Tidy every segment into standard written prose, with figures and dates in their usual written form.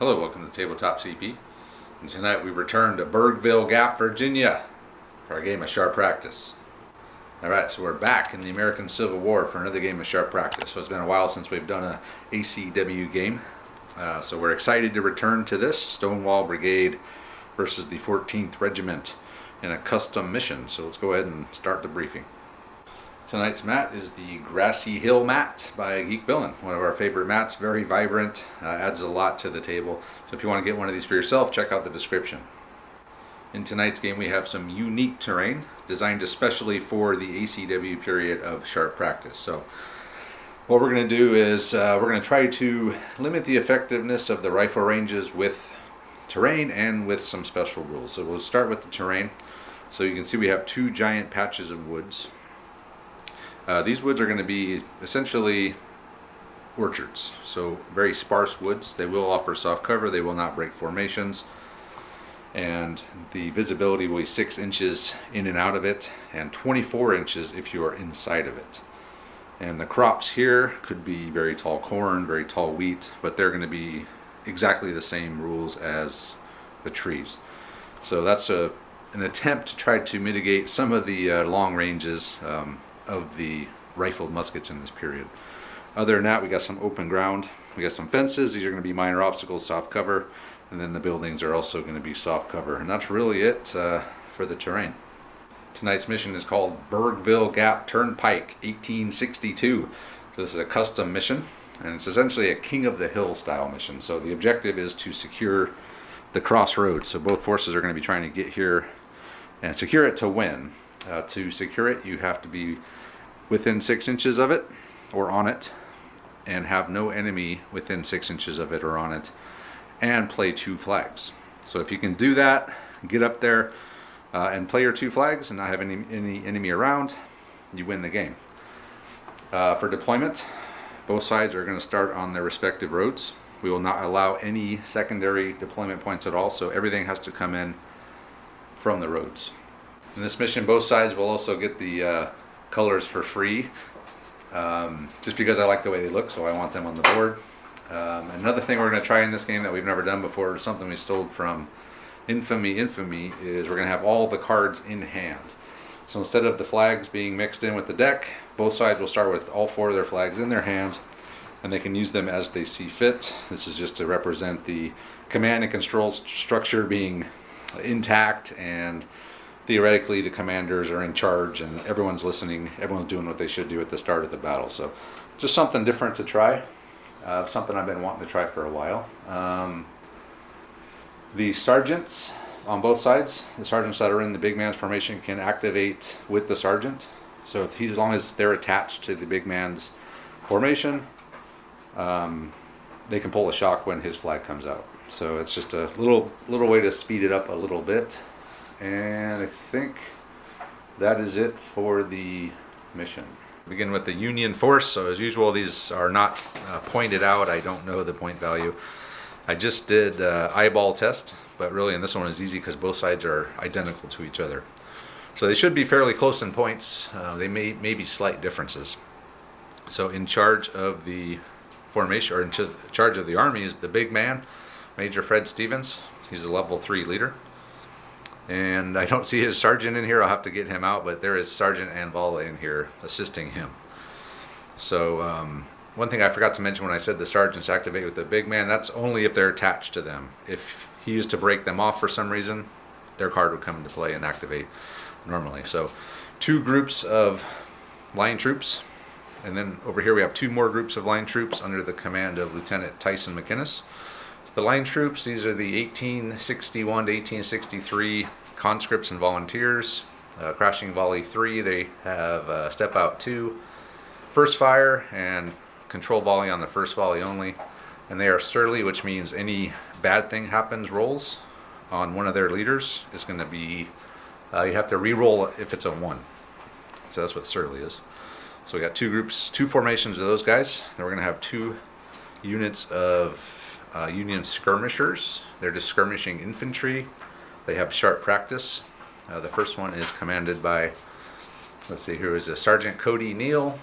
Hello, welcome to Tabletop CP. And tonight we return to Burghville Gap, Virginia for our game of sharp practice. Alright, so we're back in the American Civil War for another game of sharp practice. So it's been a while since we've done a ACW game. So we're excited to return to this, Stonewall Brigade versus the 14th Regiment in a custom mission. So let's go ahead and start the briefing. Tonight's mat is the Grassy Hill mat by Geek Villain, one of our favorite mats, very vibrant, adds a lot to the table. So if you want to get one of these for yourself, check out the description. In tonight's game we have some unique terrain designed especially for the ACW period of sharp practice. So what we're going to do is we're going to try to limit the effectiveness of the rifle ranges with terrain and with some special rules. So we'll start with the terrain. So you can see we have two giant patches of woods. These woods are going to be essentially orchards, so very sparse woods. They will offer soft cover, they will not break formations, and the visibility will be 6 inches in and out of it and 24 inches if you are inside of it. And the crops here could be very tall corn, very tall wheat, but they're going to be exactly the same rules as the trees. So that's an attempt to try to mitigate some of the long ranges of the rifled muskets in this period. Other than that, we got some open ground, we got some fences. These are going to be minor obstacles, soft cover, and then the buildings are also going to be soft cover, and that's really it for the terrain. Tonight's mission is called Burghville Gap Turnpike 1862. So this is a custom mission, and it's essentially a King of the Hill style mission. So the objective is to secure the crossroads. So both forces are going to be trying to get here and secure it to win. To secure it, you have to be within 6 inches of it or on it, and have no enemy within 6 inches of it or on it, and play 2 flags. So if you can do that, get up there and play your 2 flags and not have any enemy around, you win the game. For deployment, both sides are going to start on their respective roads. We will not allow any secondary deployment points at all, so everything has to come in from the roads. In this mission, both sides will also get the colors for free, just because I like the way they look, so I want them on the board. Another thing we're going to try in this game that we've never done before, something we stole from Infamy, is we're going to have all the cards in hand. So instead of the flags being mixed in with the deck, both sides will start with all 4 of their flags in their hand, and they can use them as they see fit. This is just to represent the command and control structure being intact, and theoretically the commanders are in charge and everyone's listening, everyone's doing what they should do at the start of the battle. So just something different to try, something I've been wanting to try for a while. The sergeants on both sides, the sergeants that are in the big man's formation, can activate with the sergeant. So if as long as they're attached to the big man's formation, they can pull a shock when his flag comes out. So it's just a little way to speed it up a little bit. And I think that is it for the mission. Begin with the Union force. So as usual, these are not pointed out. I don't know the point value. I just did eyeball test, but really in this one is easy because both sides are identical to each other. So they should be fairly close in points. They may be slight differences. So in charge of the formation, or in charge of the army, is the big man, Major Fred Stevens. He's a level 3 leader. And I don't see his sergeant in here. I'll have to get him out, but there is Sergeant Anvala in here assisting him. So one thing I forgot to mention when I said the sergeants activate with the big man, that's only if they're attached to them. If he is to break them off for some reason, their card would come into play and activate normally. So 2 groups of line troops, and then over here we have 2 more groups of line troops under the command of Lieutenant Tyson McInnes. The line troops, these are the 1861 to 1863 conscripts and volunteers. Crashing volley 3, they have step out 2, first fire, and control volley on the first volley only. And they are surly, which means any bad thing happens rolls on one of their leaders is going to be, you have to re-roll if it's a 1. So that's what surly is. So we got 2 groups, 2 formations of those guys. Then we're going to have 2 units of Union skirmishers. They're just skirmishing infantry. They have sharp practice. The first one is commanded by, let's see, here is a Sergeant Cody Neal,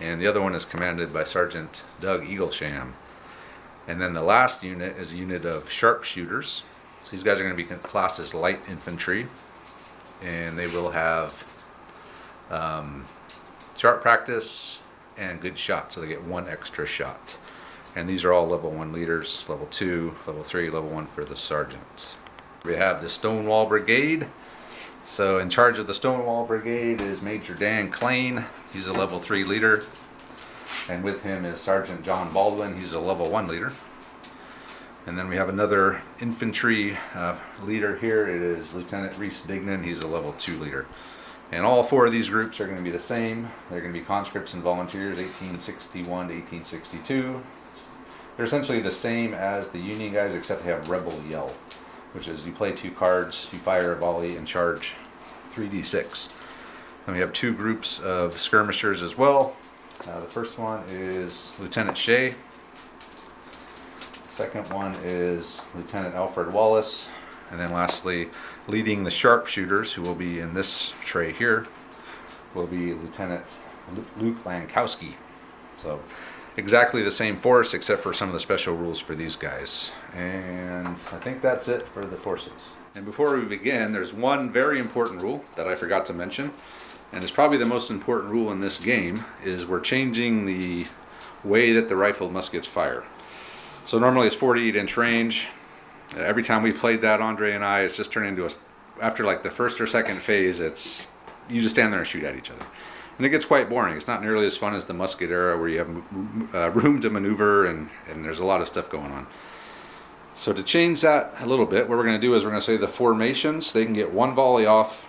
and the other one is commanded by Sergeant Doug Eaglesham. And then the last unit is a unit of sharpshooters. So these guys are going to be classed as light infantry, and they will have sharp practice and good shot, so they get 1 extra shot. And these are all level 1 leaders, level 2, level 3, level 1 for the sergeant. We have the Stonewall Brigade. So in charge of the Stonewall Brigade is Major Dan Klain. He's a level 3 leader. And with him is Sergeant John Baldwin. He's a level 1 leader. And then we have another infantry leader here. It is Lieutenant Reese Dignan. He's a level 2 leader. And all 4 of these groups are going to be the same. They're going to be conscripts and volunteers, 1861 to 1862. They're essentially the same as the Union guys, except they have Rebel Yell, which is you play 2 cards, you fire a volley, and charge 3d6. Then we have 2 groups of skirmishers as well. The first one is Lieutenant Shea. The second one is Lieutenant Alfred Wallace. And then lastly, leading the sharpshooters, who will be in this tray here, will be Lieutenant Luke Lankowski. So exactly the same force, except for some of the special rules for these guys. And I think that's it for the forces. And before we begin, there's one very important rule that I forgot to mention, and it's probably the most important rule in this game, is we're changing the way that the rifled muskets fire. So normally it's 48-inch range. Every time we played that, Andre and I, it's just turned into after like the first or second phase, it's you just stand there and shoot at each other. And it gets quite boring. It's not nearly as fun as the musket era, where you have room to maneuver and there's a lot of stuff going on. So to change that a little bit, what we're going to do is we're going to say the formations, they can get 1 volley off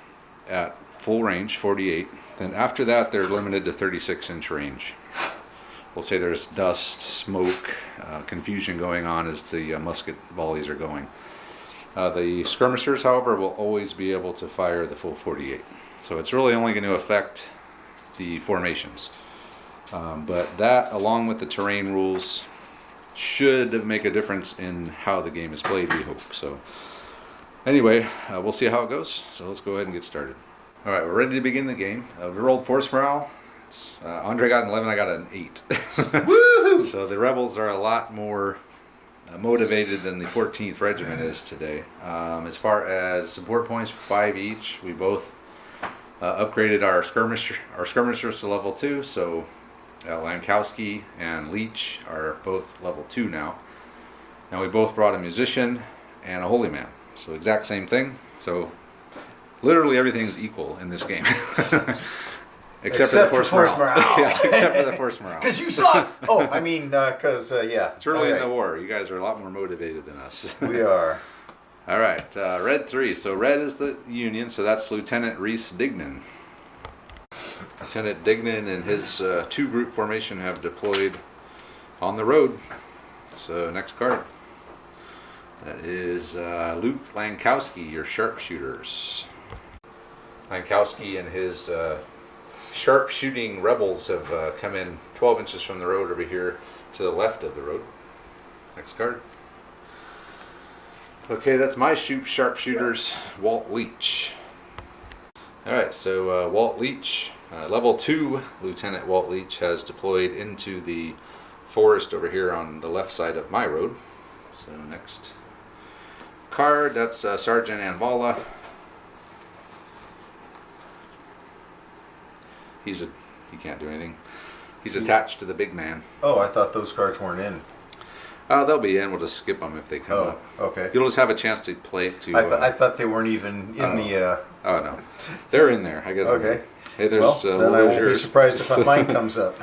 at full range, 48. Then after that, they're limited to 36-inch range. We'll say there's dust, smoke, confusion going on as the musket volleys are going. The skirmishers, however, will always be able to fire the full 48. So it's really only going to affect the formations. But that, along with the terrain rules, should make a difference in how the game is played, we hope. So anyway, we'll see how it goes. So let's go ahead and get started. All right, we're ready to begin the game. We rolled force morale. Andre got an 11, I got an 8. Woohoo! So the rebels are a lot more motivated than the 14th Regiment is today. As far as support points, 5 each. We both upgraded our skirmishers to level 2. So Lankowski and Leach are both level 2 now. And we both brought a musician and a holy man. So exact same thing. So literally everything's equal in this game. Except for the force morale. Yeah, except for the force morale. Because you suck! Oh, I mean, because, yeah. It's early in the war. You guys are a lot more motivated than us. We are. All right, red 3. So red is the Union, so that's Lieutenant Reese Dignan. Lieutenant Dignan and his 2-group formation have deployed on the road. So next card. That is Luke Lankowski, your sharpshooters. Lankowski and his sharpshooting rebels have come in 12 inches from the road over here to the left of the road. Next card. Okay, that's my sharpshooters, Walt Leach. Alright, so Walt Leach, level 2 Lieutenant Walt Leach has deployed into the forest over here on the left side of my road. So next card, that's Sergeant Anvala. He can't do anything. He's attached to the big man. Oh, I thought those cards weren't in. They'll be in. We'll just skip them if they come up. Okay. You'll just have a chance to play. I thought they weren't even in the... Oh, no. They're in there. I guess. Okay. Hey, there's, well, then I won't be surprised if mine comes up.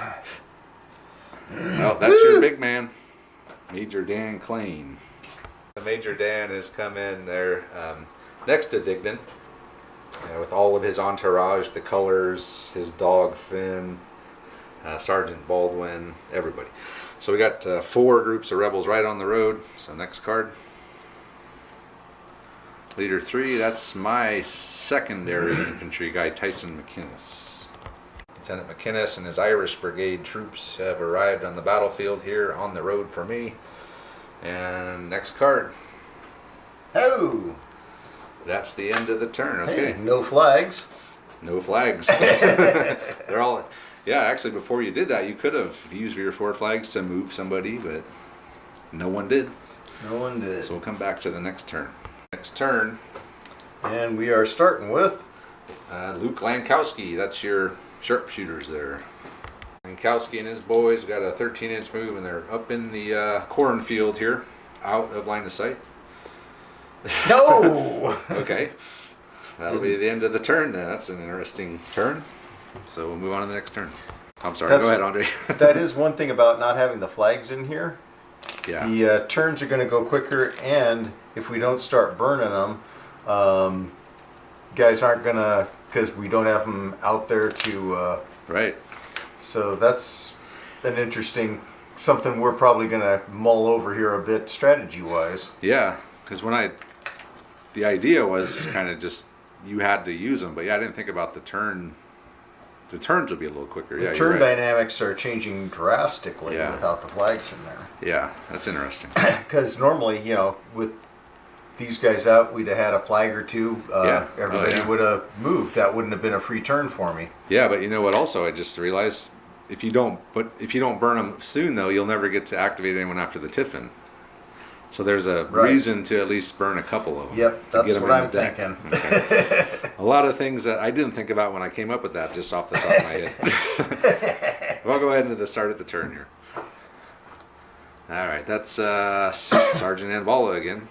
Oh, that's your big man, Major Dan Klain. Major Dan has come in there next to Dignan. With all of his entourage, the colors, his dog Finn, Sergeant Baldwin, everybody. So we got 4 groups of rebels right on the road. So next card. Leader 3, that's my secondary infantry guy, Tyson McInnes. Lieutenant McInnes and his Irish Brigade troops have arrived on the battlefield here on the road for me. And next card. Oh! That's the end of the turn. Okay. Hey, no flags. No flags. They're all. Yeah, actually, before you did that, you could have used your 4 flags to move somebody, but No one did. No one did. So we'll come back to the next turn. Next turn, And we are starting with Luke Lankowski. That's your sharpshooters there. Lankowski and his boys got a 13-inch move, and they're up in the cornfield here, out of line of sight. no. Okay. That'll be the end of the turn then. That's an interesting turn. So we'll move on to the next turn. I'm sorry. Go ahead, Andre. That is one thing about not having the flags in here. Yeah. The turns are going to go quicker, and if we don't start burning them, guys aren't going to, because we don't have them out there to. Right. So that's an interesting, something we're probably going to mull over here a bit strategy-wise. Yeah, because the idea was kind of just you had to use them, but yeah, I didn't think about the turn. The turns would be a little quicker. The yeah, turn you're right. dynamics are changing drastically Yeah. without the flags in there. Yeah, that's interesting. Because normally, with these guys out, we'd have had a flag or two. Yeah. Everybody Yeah. would have moved. That wouldn't have been a free turn for me. Yeah, but you know what? Also, I just realized if you don't burn them soon, though, you'll never get to activate anyone after the tiffin. So there's a Right. reason to at least burn a couple of them. Yep, to that's get 'em what in I'm the deck. thinking. Okay. A lot of things that I didn't think about when I came up with that, just off the top of my head. We'll go ahead into the start of the turn here. All right, that's Sergeant Anvala again.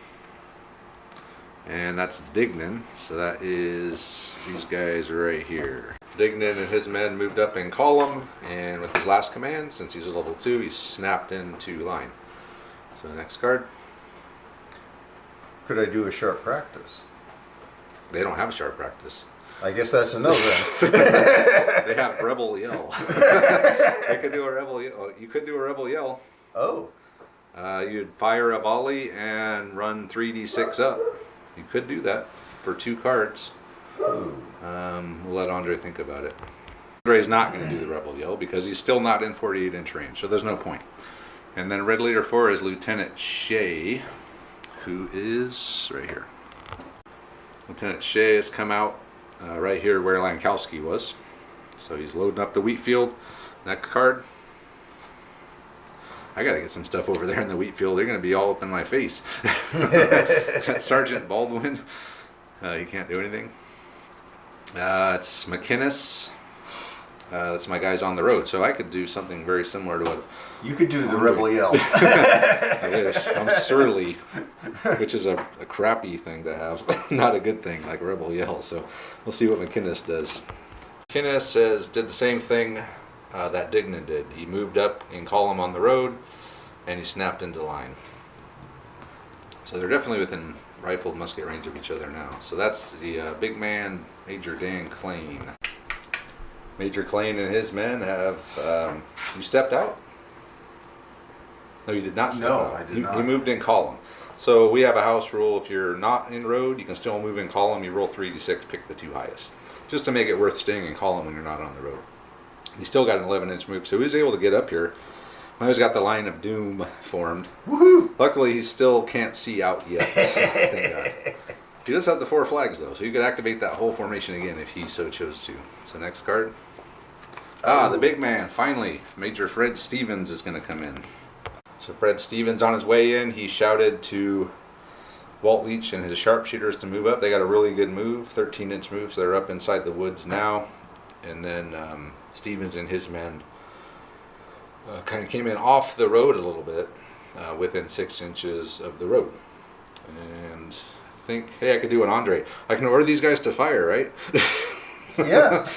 And that's Dignan, so that is these guys right here. Dignan and his men moved up in column, and with his last command, since he's a level 2, he snapped into line. So next card. Could I do a sharp practice? They don't have a sharp practice. I guess that's a no then. They have Rebel Yell. They could do a Rebel Yell. You could do a Rebel Yell. Oh, You'd fire a volley and run 3d6 up. You could do that for 2 cards. ooh. We'll let Andre think about it. Andre's not going to do the Rebel Yell because he's still not in 48-inch range, so there's no point. And then Red Leader 4 is Lieutenant Shea, who is right here. Lieutenant Shea has come out right here where Lankowski was. So he's loading up the wheat field. Next card. I gotta get some stuff over there in the wheat field. They're gonna be all up in my face. Sergeant Baldwin. You can't do anything. It's McInnes. That's my guys on the road. So I could do something very similar to what You could do the Rebel Yell. I wish. I'm surly, which is a crappy thing to have. Not a good thing, like Rebel Yell. So we'll see what McInnes does. McInnes did the same thing that Dignan did. He moved up in column on the road, and he snapped into line. So they're definitely within rifled musket range of each other now. So that's the big man, Major Dan Klain. Major Klain and his men have... you stepped out? No, you did not step out. I did not. He moved in column. So we have a house rule. If you're not in road, you can still move in column. You roll 3d6, pick the 2 highest. Just to make it worth staying in column when you're not on the road. He still got an 11-inch move, so he was able to get up here. Now he's got the line of doom formed. Woohoo! Luckily, he still can't see out yet. Thank God. He does have the 4 flags, though, so you could activate that whole formation again if he so chose to. So next card. The big man, finally. Major Fred Stevens is going to come in. So Fred Stevens, on his way in, he shouted to Walt Leach and his sharpshooters to move up. They got a really good move, 13-inch move, so they're up inside the woods now. And then Stevens and his men kind of came in off the road a little bit, within 6 inches of the road. And I think, hey, I could do an Andre. I can order these guys to fire, right? Yeah.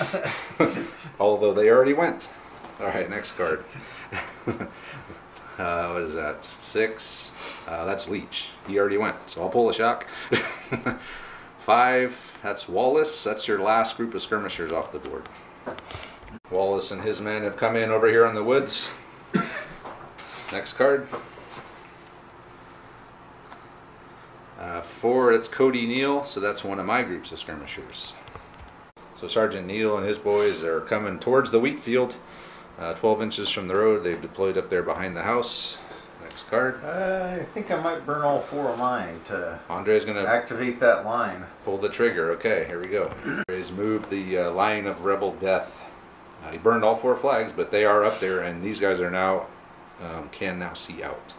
Although they already went. All right, next card. What is that? 6. That's Leach. He already went, so I'll pull a shock. 5. That's Wallace. That's your last group of skirmishers off the board. Wallace and his men have come in over here in the woods. Next card. 4. It's Cody Neal. So that's one of my groups of skirmishers. So Sergeant Neal and his boys are coming towards the wheat field. 12 inches from the road. They've deployed up there behind the house. Next card. I think I might burn all 4 of mine to Andre's going to activate that line. pull the trigger. Okay, here we go. Andre's moved the line of Rebel Death. He burned all 4 flags, but they are up there, and these guys are now can now see out.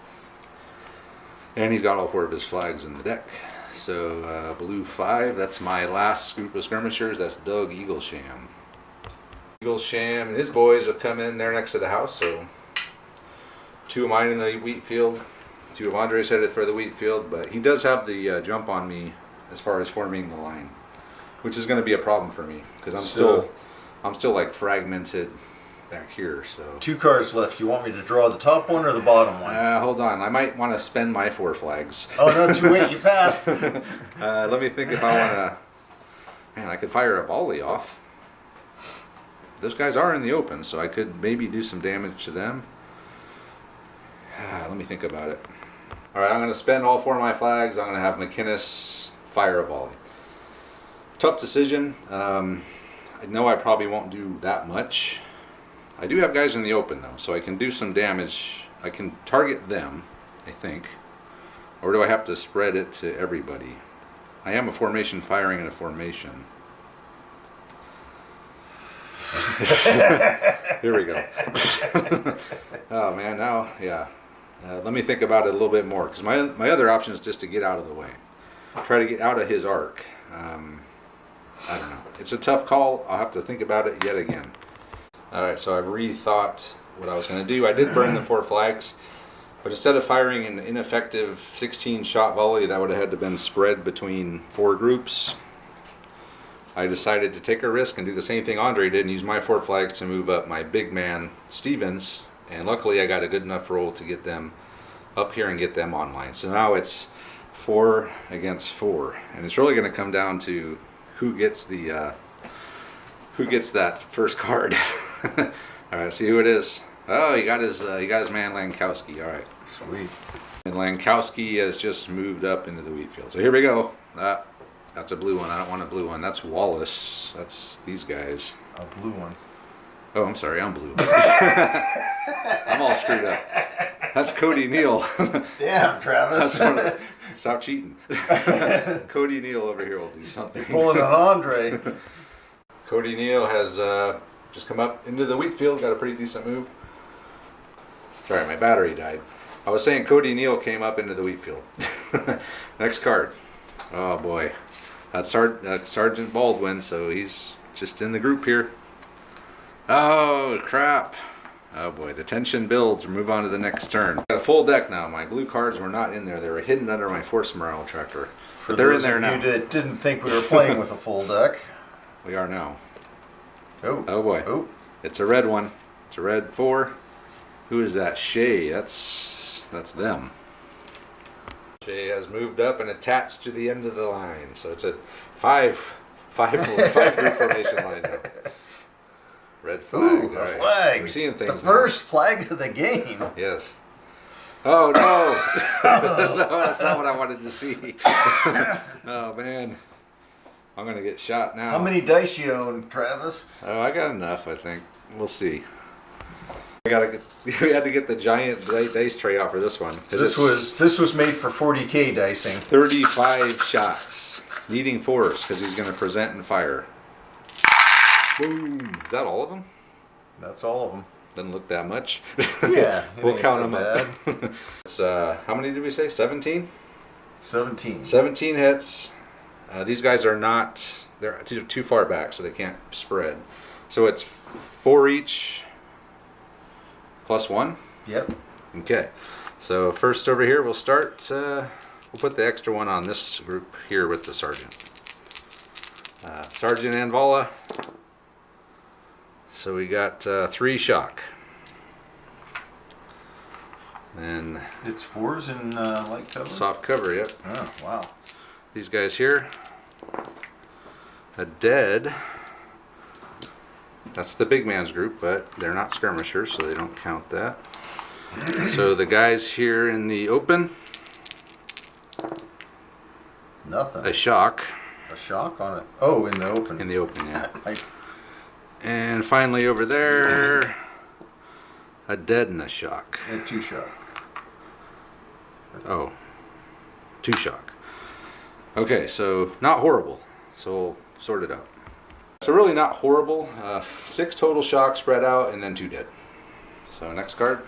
And he's got all 4 of his flags in the deck. So blue 5, that's my last group of skirmishers. That's Doug Eaglesham. Eaglesham and his boys have come in there next to the house. So 2 of mine in the wheat field, 2 of Andre's headed for the wheat field. But he does have the jump on me as far as forming the line, which is going to be a problem for me because I'm still like fragmented back here. So 2 cards left. You want me to draw the top one or the bottom one? hold on, I might want to spend my 4 flags. Oh no, too late. You passed. Let me think if I want to. Man, I could fire a volley off. Those guys are in the open, so I could maybe do some damage to them. Let me think about it. All right, I'm going to spend all 4 of my flags. I'm going to have McInnes fire a volley. Tough decision. I know I probably won't do that much. I do have guys in the open though, so I can do some damage. I can target them, I think. Or do I have to spread it to everybody? I am a formation firing in a formation. Here we go. Oh man, now, yeah. Let me think about it a little bit more, because my other option is just to get out of the way. Try to get out of his arc. I don't know. It's a tough call. I'll have to think about it yet again. Alright, so I've rethought what I was going to do. I did burn the 4 flags, but instead of firing an ineffective 16-shot volley that would have had to been spread between 4 groups, I decided to take a risk and do the same thing Andre did and use my 4 flags to move up my big man Stevens, and luckily I got a good enough roll to get them up here and get them online. So now it's 4 against 4, and it's really going to come down to who gets that first card. All right, see who it is. Oh, he got his man Lankowski. All right, Sweet. and Lankowski has just moved up into the wheat field. So here we go. That's a blue one. I don't want a blue one. That's Wallace. That's these guys. A blue one. Oh, I'm sorry. I'm blue. I'm all screwed up. That's Cody Neal. Damn, Travis. Stop cheating. Cody Neal over here will do something. Pulling an Andre. Cody Neal has just come up into the wheat field. Got a pretty decent move. Sorry, my battery died. I was saying Cody Neal came up into the wheat field. Next card. Oh boy. That's Sergeant Baldwin, so he's just in the group here. Oh crap. Oh boy, the tension builds. We'll move on to the next turn. Got a full deck now. My blue cards were not in there. They were hidden under my force morale tracker. But they're in there now. For those of you that didn't think we were playing with a full deck. We are now. Oh boy. Oh. It's a red one. It's a red 4. Who is that? Shay. That's them. Shay has moved up and attached to the end of the line. So it's a 5 group formation line now. Red flag. Ooh, All a right. flag. We're seeing things The first flag of the game. Yes. Oh no! No, that's not what I wanted to see. Oh man, I'm gonna get shot now. How many dice you own, Travis? Oh, I got enough. I think we'll see. We had to get the giant dice tray out for this one. This was made for 40K dicing. 35 shots, needing force because he's gonna present and fire. Boom! Is that all of them? That's all of them. Doesn't look that much. Yeah, We'll count them up. It's how many did we say? 17? 17. 17 hits. These guys are not, they're too far back, so they can't spread. So it's 4 each plus 1? Yep. Okay. So first over here, we'll start, we'll put the extra one on this group here with the sergeant. Sergeant Anvala. So we got 3 shock. And it's 4s in light cover? soft cover, yep. Oh, wow. These guys here, a dead. That's the big man's group, but they're not skirmishers, so they don't count that. So the guys here in the open, Nothing. a shock. A shock on it. Oh, in the open. In the open, yeah. Like, And finally over there, a dead and a shock. and 2 shock. Oh, 2 shock. Okay, so not horrible. So we'll sort it out. So really not horrible. 6 total shocks spread out and then 2 dead. So next card.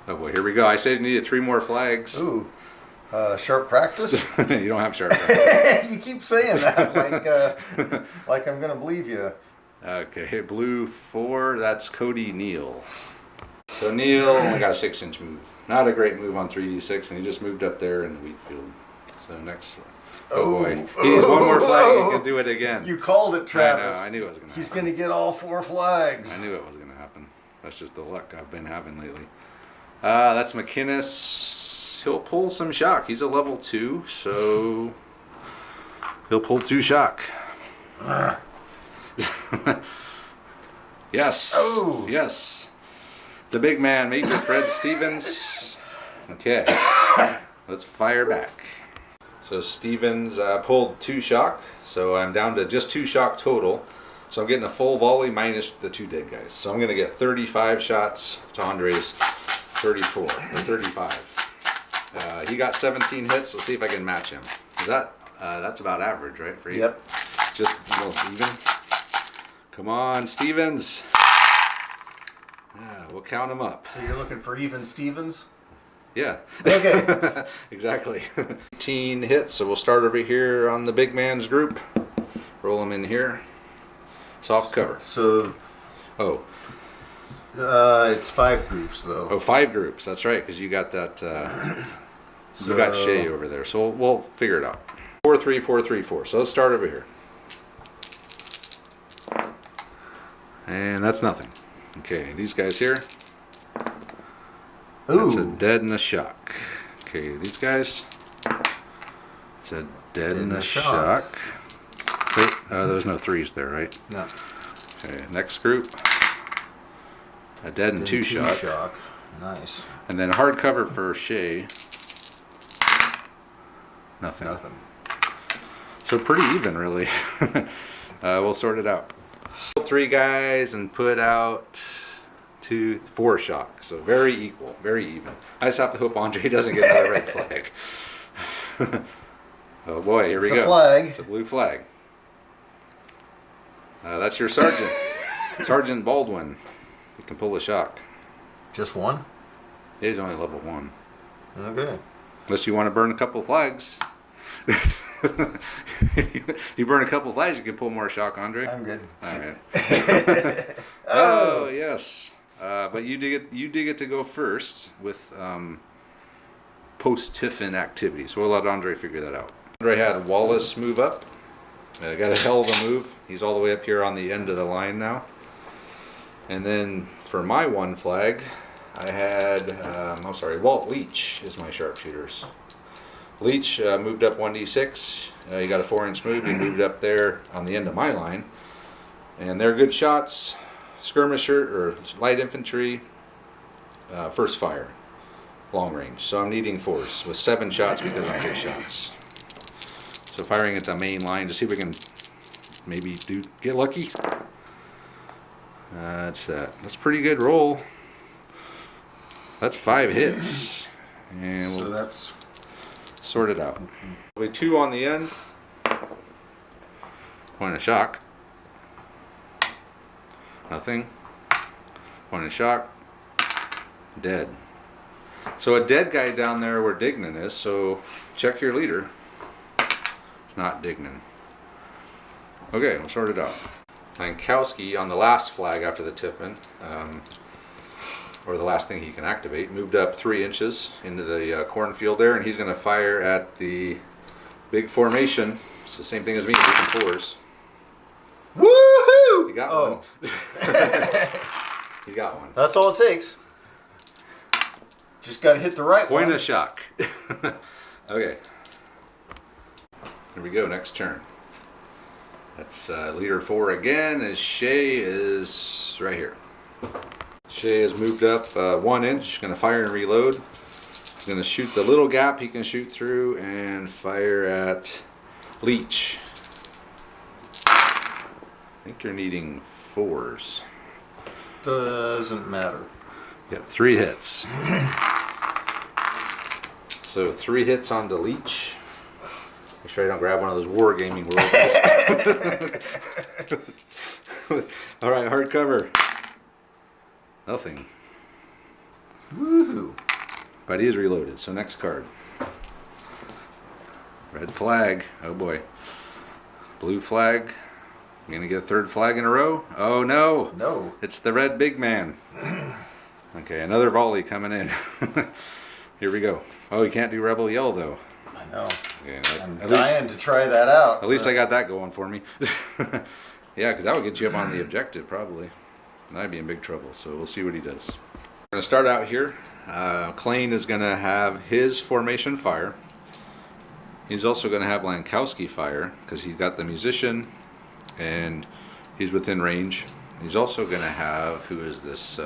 Oh boy, here we go. I said I needed 3 more flags. Ooh. Sharp practice? You don't have sharp practice. You keep saying that like I'm going to believe you. Okay, blue 4, that's Cody Neal. So Neal only got a 6-inch move. Not a great move on 3d6, and he just moved up there in the wheat field. So next one. Oh boy. He has one more flag, he can do it again. You called it, Travis. I knew it was going to happen. He's going to get all 4 flags. I knew it was going to happen. That's just the luck I've been having lately. That's McInnes. He'll pull some shock. He's a level 2, so he'll pull 2 shock. Yes. Oh. Yes. The big man, Major Fred Stevens. Okay. Let's fire back. So Stevens pulled 2 shock. So I'm down to just 2 shock total. So I'm getting a full volley minus the 2 dead guys. So I'm going to get 35 shots to Andre's 34 or 35. He got 17 hits. Let's see if I can match him. Is that that's about average, right? For you? Yep. Just almost even. Come on, Stevens. We'll count them up. So you're looking for even Stevens? Yeah. Okay. Exactly. 18 hits. So we'll start over here on the big man's group. Roll them in here. Soft cover. So. Oh. It's 5 groups though. Oh, 5 groups. That's right, because you got that. You got Shay over there. So we'll figure it out. 4, 3, 4, 3, 4. So let's start over here. And that's nothing. Okay, these guys here. Ooh. That's a dead and a shock. Okay, these guys. It's a dead and a shock. Wait, there's no 3s there, right? No. Okay, next group. A dead and 2 shock. Nice. And then hardcover for Shay. Nothing. So pretty even, really. We'll sort it out. 3 guys and put out 2, 4 shock. So very equal, very even. I just have to hope Andre doesn't get another red flag. Oh boy, here we go. It's a flag. It's a blue flag. That's your sergeant. Sergeant Baldwin. You can pull the shock. Just 1? Yeah, he's only level 1. Okay. Unless you want to burn a couple of flags. You burn a couple of flags, you can pull more shock, Andre. I'm good. All right. Oh yes, but you did get to go first with post-Tiffin activities. So we'll let Andre figure that out. Andre had Wallace move up. Got a hell of a move. He's all the way up here on the end of the line now. And then for my 1 flag, I had Walt Leach is my sharpshooters. Leach moved up 1d6. He got a 4-inch move. He moved up there on the end of my line. And they're good shots. Skirmisher or light infantry. First fire. Long range. So I'm needing 4s with 7 shots because I'm good shots. So firing at the main line to see if we can maybe get lucky. That's a pretty good roll. That's 5 hits. And we'll that's sort it out. Only 2 on the end. Point of shock. Nothing. Point of shock. Dead. So a dead guy down there where Dignan is, so check your leader. It's not Dignan. Okay, we'll sort it out. Lankowski on the last flag after the Tiffin, or the last thing he can activate, moved up 3 inches into the cornfield there, and he's going to fire at the big formation. It's the same thing as me, taking 4s. woohoo! You got one. You got one. That's all it takes. Just got to hit the right Point one. of shock. Okay. Here we go, next turn. That's leader 4 again, as Shay is right here. Shay has moved up 1 inch, going to fire and reload. He's going to shoot the little gap he can shoot through and fire at Leech. I think you're needing 4s. Doesn't matter. Got 3 hits. So 3 hits on the Leech. Make sure I don't grab one of those wargaming rolls. All right, hardcover. Nothing. Woohoo! But he is reloaded, so next card. Red flag. Oh boy. Blue flag. I'm gonna get a third flag in a row. Oh no. No. It's the red big man. Okay, another volley coming in. Here we go. Oh, you can't do rebel yell though. I know. Okay, I'm dying to try that out. at least I got that going for me. Yeah, because that would get you up on the objective probably. And I'd be in big trouble. So we'll see what he does. We're gonna start out here. Klein is gonna have his formation fire. He's also gonna have Lankowski fire because he's got the musician and he's within range. He's also gonna have, who is this?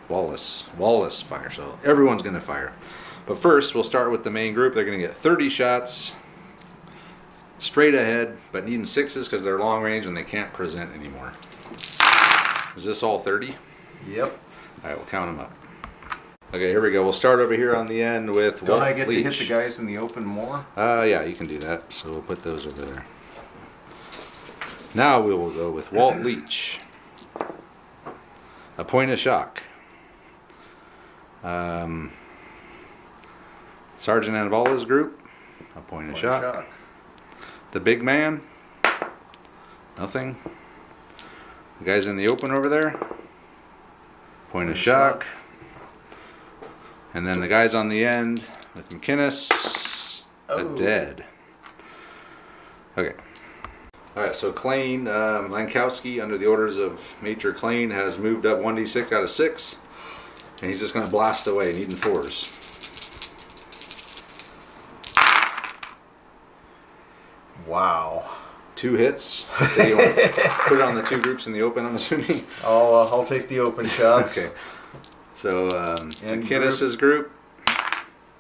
Wallace fire. So everyone's gonna fire. But first, we'll start with the main group. They're gonna get 30 shots straight ahead, but needing 6s because they're long range and they can't present anymore. Is this all 30? Yep. All right, we'll count them up. Okay, here we go. We'll start over here on the end with Don't I get Leach. to hit the guys in the open more? Yeah, you can do that. So we'll put those over there. Now we will go with Walt Leach. A point of shock. Sergeant Anvala's group. A point of shock. The big man. Nothing. The guys in the open over there. Point of shock. And then the guys on the end with McInnes. A dead. Okay. Alright, so Klein, Lankowski, under the orders of Major Klein, has moved up 1d6 out of 6. And he's just going to blast away, needing 4s. Wow. 2 hits. So you want to put it on the 2 groups in the open, I'm assuming? I'll take the open shots. Okay. So, McInnes' group.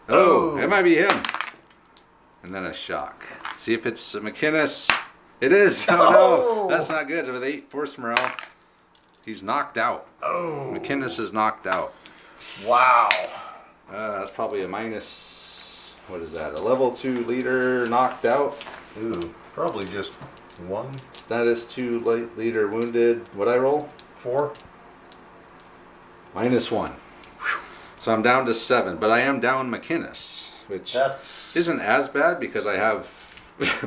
Oh, it might be him. And then a shock. See if it's McInnes. It is. Oh, no. That's not good. With 8 force morale, he's knocked out. Oh. McInnes is knocked out. Wow. That's probably a minus. What is that? A level 2 leader knocked out. Ooh, probably just 1. Status 2 leader wounded. What'd I roll? 4. -1. So I'm down to 7, but I am down McInnes, which isn't as bad because I have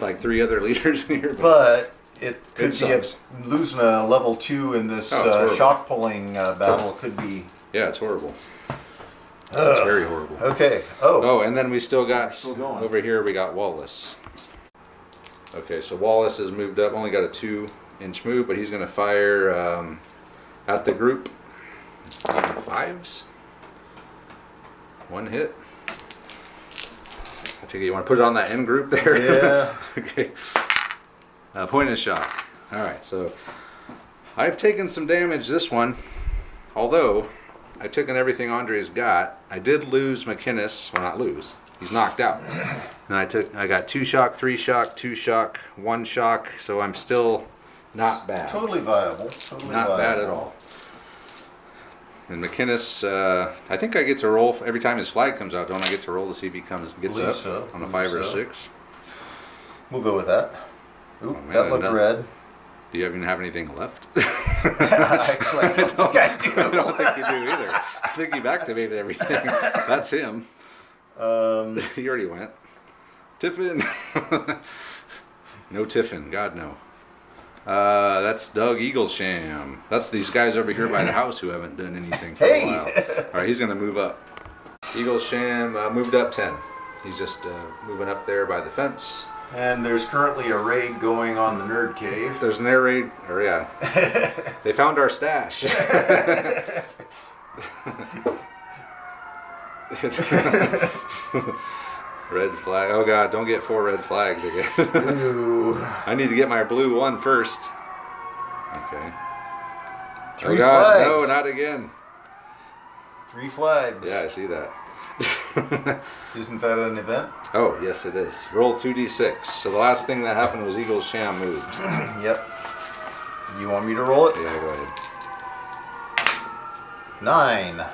like 3 other leaders here. But it could be sucks. Losing a level 2 in this shock pulling battle could be. Yeah, it's horrible. It's very horrible. Okay. Oh, and then we still got going. over here. We got Wallace. Okay, so Wallace has moved up. Only got a 2-inch move, but he's going to fire at the group. 5s. 1 hit. I take it you want to put it on that end group there? Yeah. Okay. Point of shock. Alright, so I've taken some damage this one. Although I've taken everything Andre's got. I did lose McInnes. Well, not lose. He's knocked out. And I got 2 shock, 3 shock, 2 shock, 1 shock. So I'm still not bad. Totally viable. Not bad at all. And McInnes, I think I get to roll every time his flag comes out. Don't I get to roll to see if he gets up on a 5 or a 6? We'll go with that. Oop, man, that looked red. Do you even have anything left? Actually, I don't think I do. I don't think you do either. I think you've activated everything. That's him. He already went. Tiffin. No Tiffin. God no. That's Doug Eaglesham. That's these guys over here by the house who haven't done anything for a while. All right, he's going to move up. Eaglesham moved up 10. He's just moving up there by the fence. And there's currently a raid going on the Nerd Cave. There's an air raid. Or yeah. They found our stash. Red flag. Oh God, don't get 4 red flags again. Ooh. I need to get my blue one first. Okay. 3 oh God, flags. no, not again. 3 flags. Yeah, I see that. Isn't that an event? Oh, yes it is. Roll 2d6. So the last thing that happened was Eaglesham moved. Yep. You want me to roll it? Yeah, go ahead. 9.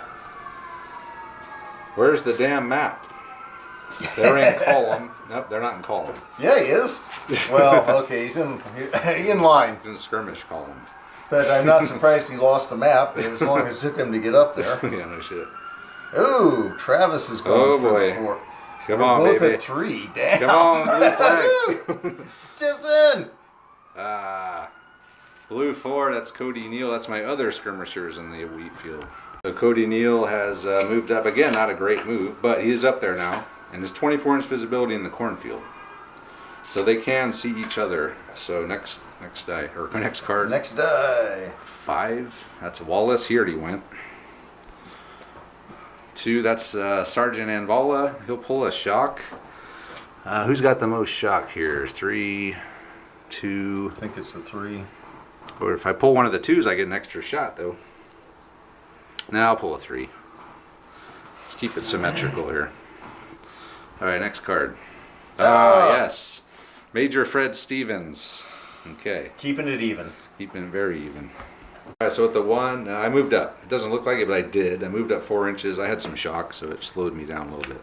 Where's the damn map? They're in column. Nope, they're not in column. Yeah, he is. Well, okay, he's in line. He's in skirmish column. But I'm not surprised he lost the map as long as it took him to get up there. Yeah, no shit. Ooh, Travis is going for the 4. Come We're on, both baby. at 3. Damn. Come on, blue flag. Tiffin. Blue 4, that's Cody Neal. That's my other skirmishers in the wheat field. So Cody Neal has moved up again. Not a great move, but he's up there now. And there's 24-inch visibility in the cornfield. So they can see each other. So next die, or next card. Next die. 5, that's Wallace. He already went. 2, that's Sergeant Anvala. He'll pull a shock. Who's got the most shock here? 3, 2. I think it's the 3. Or if I pull one of the 2s, I get an extra shot, though. Now I'll pull a 3. Let's keep it symmetrical here. All right, next card. Yes. Major Fred Stevens. Okay. Keeping it even. Keeping it very even. All right, so at the 1, I moved up. It doesn't look like it, but I did. I moved up 4 inches. I had some shock, so it slowed me down a little bit.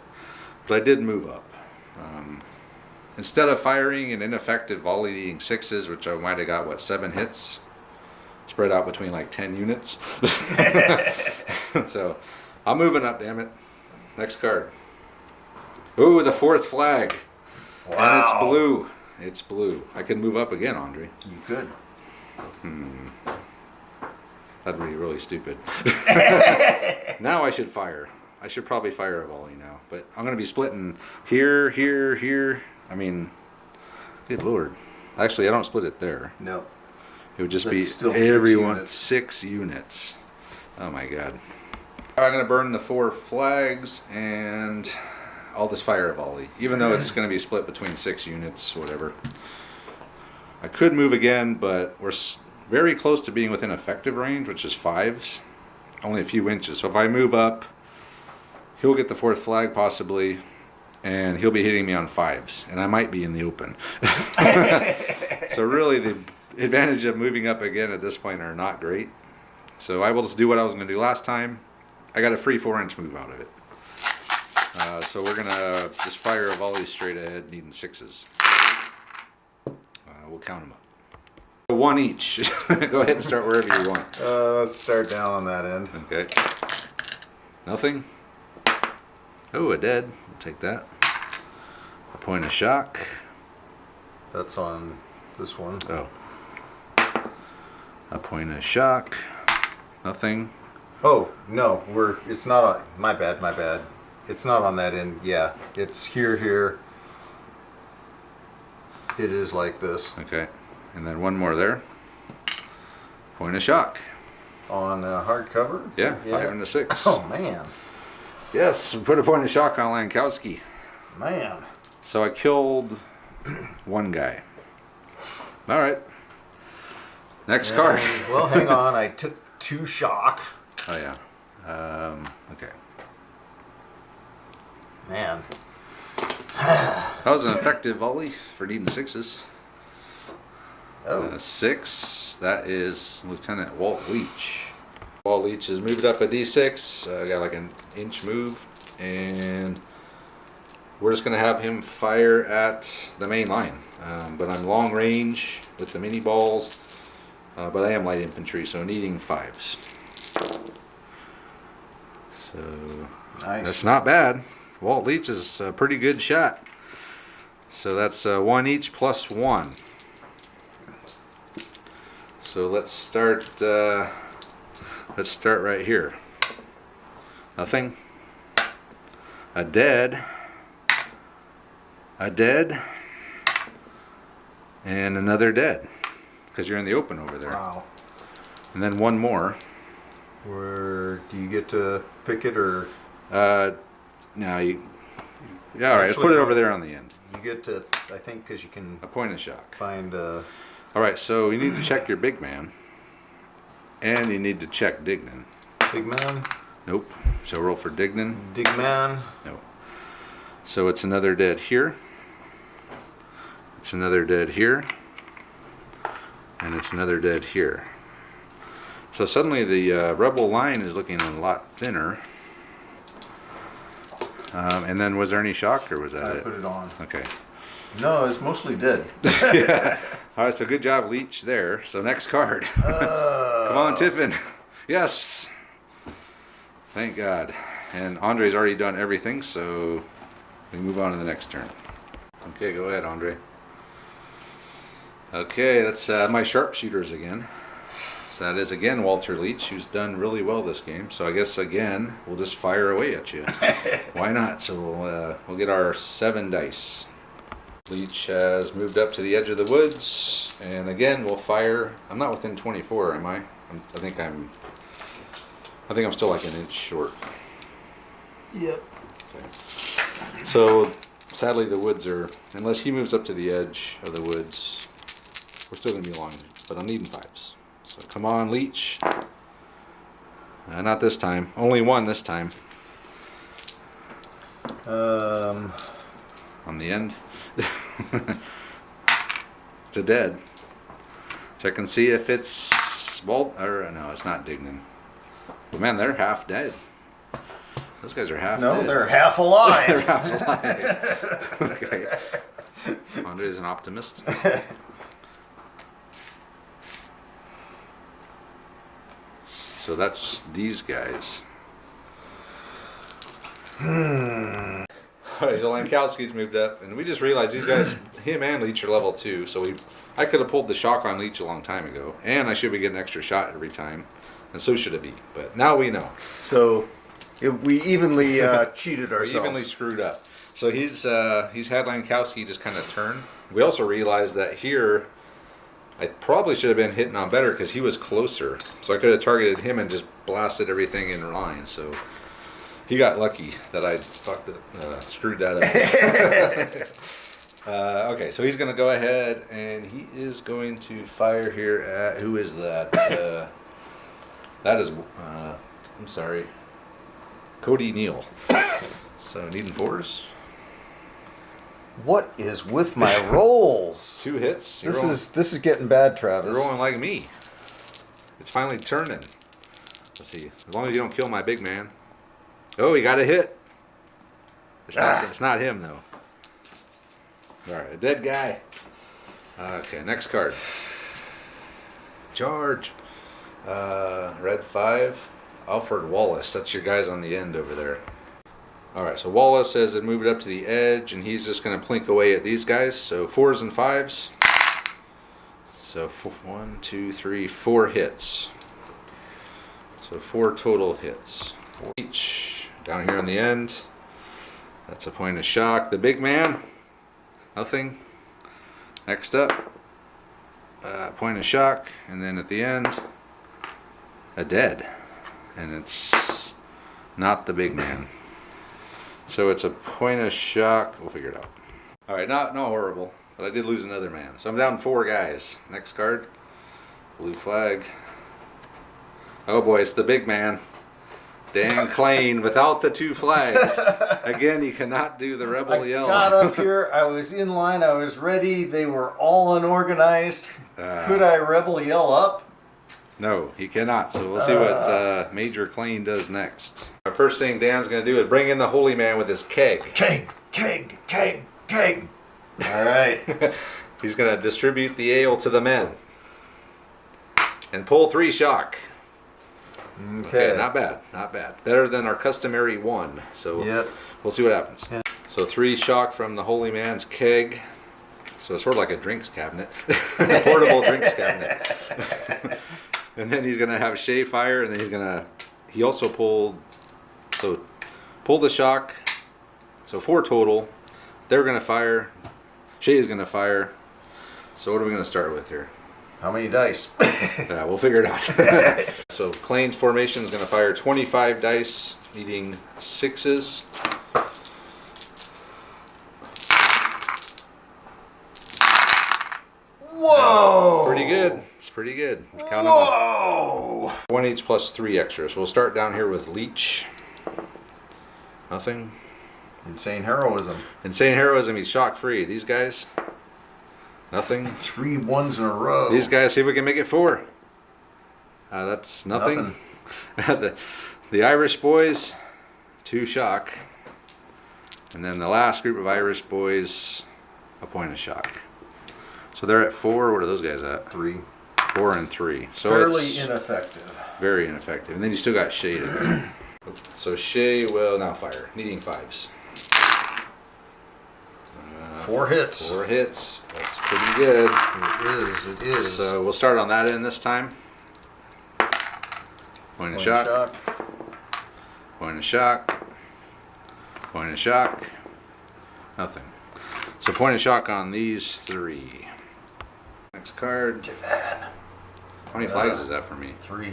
But I did move up. Instead of firing an ineffective volley-eating 6s, which I might have got, 7 hits? Spread out between like 10 units. So, I'm moving up, damn it. Next card. Ooh, the 4th flag. Wow. And it's blue. It's blue. I can move up again, Andre. You could. That'd be really stupid. Now I should fire. I should probably fire a volley now. But I'm going to be splitting here, here, here. I mean, good lord. Actually, I don't split it there. No. It would just But be still 6 everyone. units. 6 units. Oh my god. I'm going to burn the 4 flags and I'll just fire a volley. Even though it's going to be split between 6 units, whatever. I could move again, but we're very close to being within effective range, which is 5s. Only a few inches. So if I move up, he'll get the 4th flag possibly, and he'll be hitting me on 5s, and I might be in the open. So really the advantage of moving up again at this point are not great. So I will just do what I was going to do last time. I got a free 4-inch move out of it. So we're going to just fire a volley straight ahead, needing 6s. We'll count them up. 1 each. Go ahead and start wherever you want. Let's start down on that end. Okay. Nothing? Oh, a dead. I'll take that. A point of shock. That's on this one. Oh. A point of shock. Nothing. Oh, no, it's not on, my bad. It's not on that end, yeah. It's here. It is like this. Okay. And then one more there. Point of shock. On hardcover? Yeah, 5 and a 6. Oh, man. Yes, we put a point of shock on Lankowski. Man. So I killed 1 guy. All right. Next card. Well, hang on. I took 2 shock. Oh, yeah. Okay. Man. That was an effective volley for needing 6s. Oh. 6, that is Lieutenant Walt Leach. Walt Leach has moved up a D6, got like an inch move, and we're just going to have him fire at the main line. But I'm long range with the mini balls, but I am light infantry, so needing 5s. So Nice. that's not bad. Walt Leach is a pretty good shot. So that's 1 each plus 1. So let's start right here. Nothing. A dead, and another dead, because you're in the open over there. Wow. And then one more. Where do you get to pick it, or Now you. Yeah, all right. Let's put it over there on the end. you get to? I think because you can A point of shock. find. All right. So you need to check your big man, and you need to check Dignan. Big man, Nope. So roll for Dignan. dig man. No. So it's another dead here. It's another dead here. And it's another dead here. So suddenly the rebel line is looking a lot thinner. And then was there any shock, or was that I it? put it on. Okay. No, it's mostly dead. Yeah. All right, so good job, Leach, there. So next card. Come on, Tiffin. Yes. Thank God. And Andre's already done everything, so We can move on to the next turn. Okay, go ahead, Andre. Okay, that's my sharpshooters again. So that is again Walter Leach, who's done really well this game. So I guess again we'll just fire away at you. Why not? So we'll get our 7 dice. Leach has moved up to the edge of the woods, and again we'll fire. I'm not within 24, am I? I think I'm still like an inch short. Yep. Okay. So sadly the woods are, unless he moves up to the edge of the woods, we're still going to be long, but I'm needing 5s. So come on, Leach. Not this time. Only 1 this time. On the end. It's a dead. Check and see if it's or no, it's not Dignan. But man, they're half dead. Those guys are half dead. No, they're half alive. They're half alive. Okay. Andre is an optimist. So that's these guys. Alright, so Lankowski's moved up, and we just realized these guys, him and Leach are level 2, so I could have pulled the shock on Leach a long time ago, and I should be getting an extra shot every time, and so should it be. But now we know. So we evenly cheated ourselves. We evenly screwed up. So he's had Lankowski just kind of turn. We also realized that here, I probably should have been hitting on better because he was closer. So I could have targeted him and just blasted everything in line. So he got lucky that I screwed that up. Okay, so he's going to go ahead and he is going to fire here at, who is that? That is, I'm sorry, Cody Neal. So needing 4s. What is with my rolls? 2 hits. This is getting bad, Travis. You're rolling like me. It's finally turning. Let's see. As long as you don't kill my big man. Oh, he got a hit. It's not him though. All right, a dead guy. Okay, next card. Charge. Red 5. Alfred Wallace. That's your guys on the end over there. Alright, so Wallace has moved up to the edge, and he's just going to plink away at these guys. So 4s and 5s. So 1, 2, 3, 4 hits. So 4 total hits. 4 each. Down here on the end. That's a point of shock. The big man. Nothing. Next up. Point of shock. And then at the end, a dead. And it's not the big man. So it's a point of shock. We'll figure it out. All right, not horrible, but I did lose another man. So I'm down 4 guys. Next card, blue flag. Oh boy, it's the big man, Dan Klein, without the 2 flags. Again, you cannot do the rebel yell. I got up here. I was in line. I was ready. They were all unorganized. Could I rebel yell up? No, he cannot. So we'll see what Major Klein does next. The first thing Dan's going to do is bring in the holy man with his keg. Keg. All right. He's going to distribute the ale to the men. And pull 3 shock. Okay, not bad. Better than our customary 1. So we'll see what happens. Yeah. So 3 shock from the holy man's keg. So it's sort of like a drinks cabinet. Portable drinks cabinet. And then he's going to have Shay fire, and then he also pull the shock. So 4 total. They're going to fire. Shay is going to fire. So what are we going to start with here? How many dice? Yeah, we'll figure it out. So Klein's formation is going to fire 25 dice, needing 6s. Whoa! Pretty good. It's pretty good. Count Whoa! them up. 1 each plus 3 extras. We'll start down here with Leach. Nothing. Insane heroism. Insane heroism. He's shock free. These guys. Nothing. 3 1s in a row. These guys, see if we can make it 4. That's nothing. the Irish boys, 2 shock. And then the last group of Irish boys, a point of shock. So they're at 4. What are those guys at? 3. 4 and 3. So fairly ineffective. Very ineffective. And then you still got Shay to go. So Shay will now fire, needing 5s. 4 hits. 4 hits. That's pretty good. It is. So we'll start on that end this time. Point of shock. Point of shock. Point of shock. Nothing. So point of shock on these 3. Next card. Tiffin. How many flags is that for me? 3.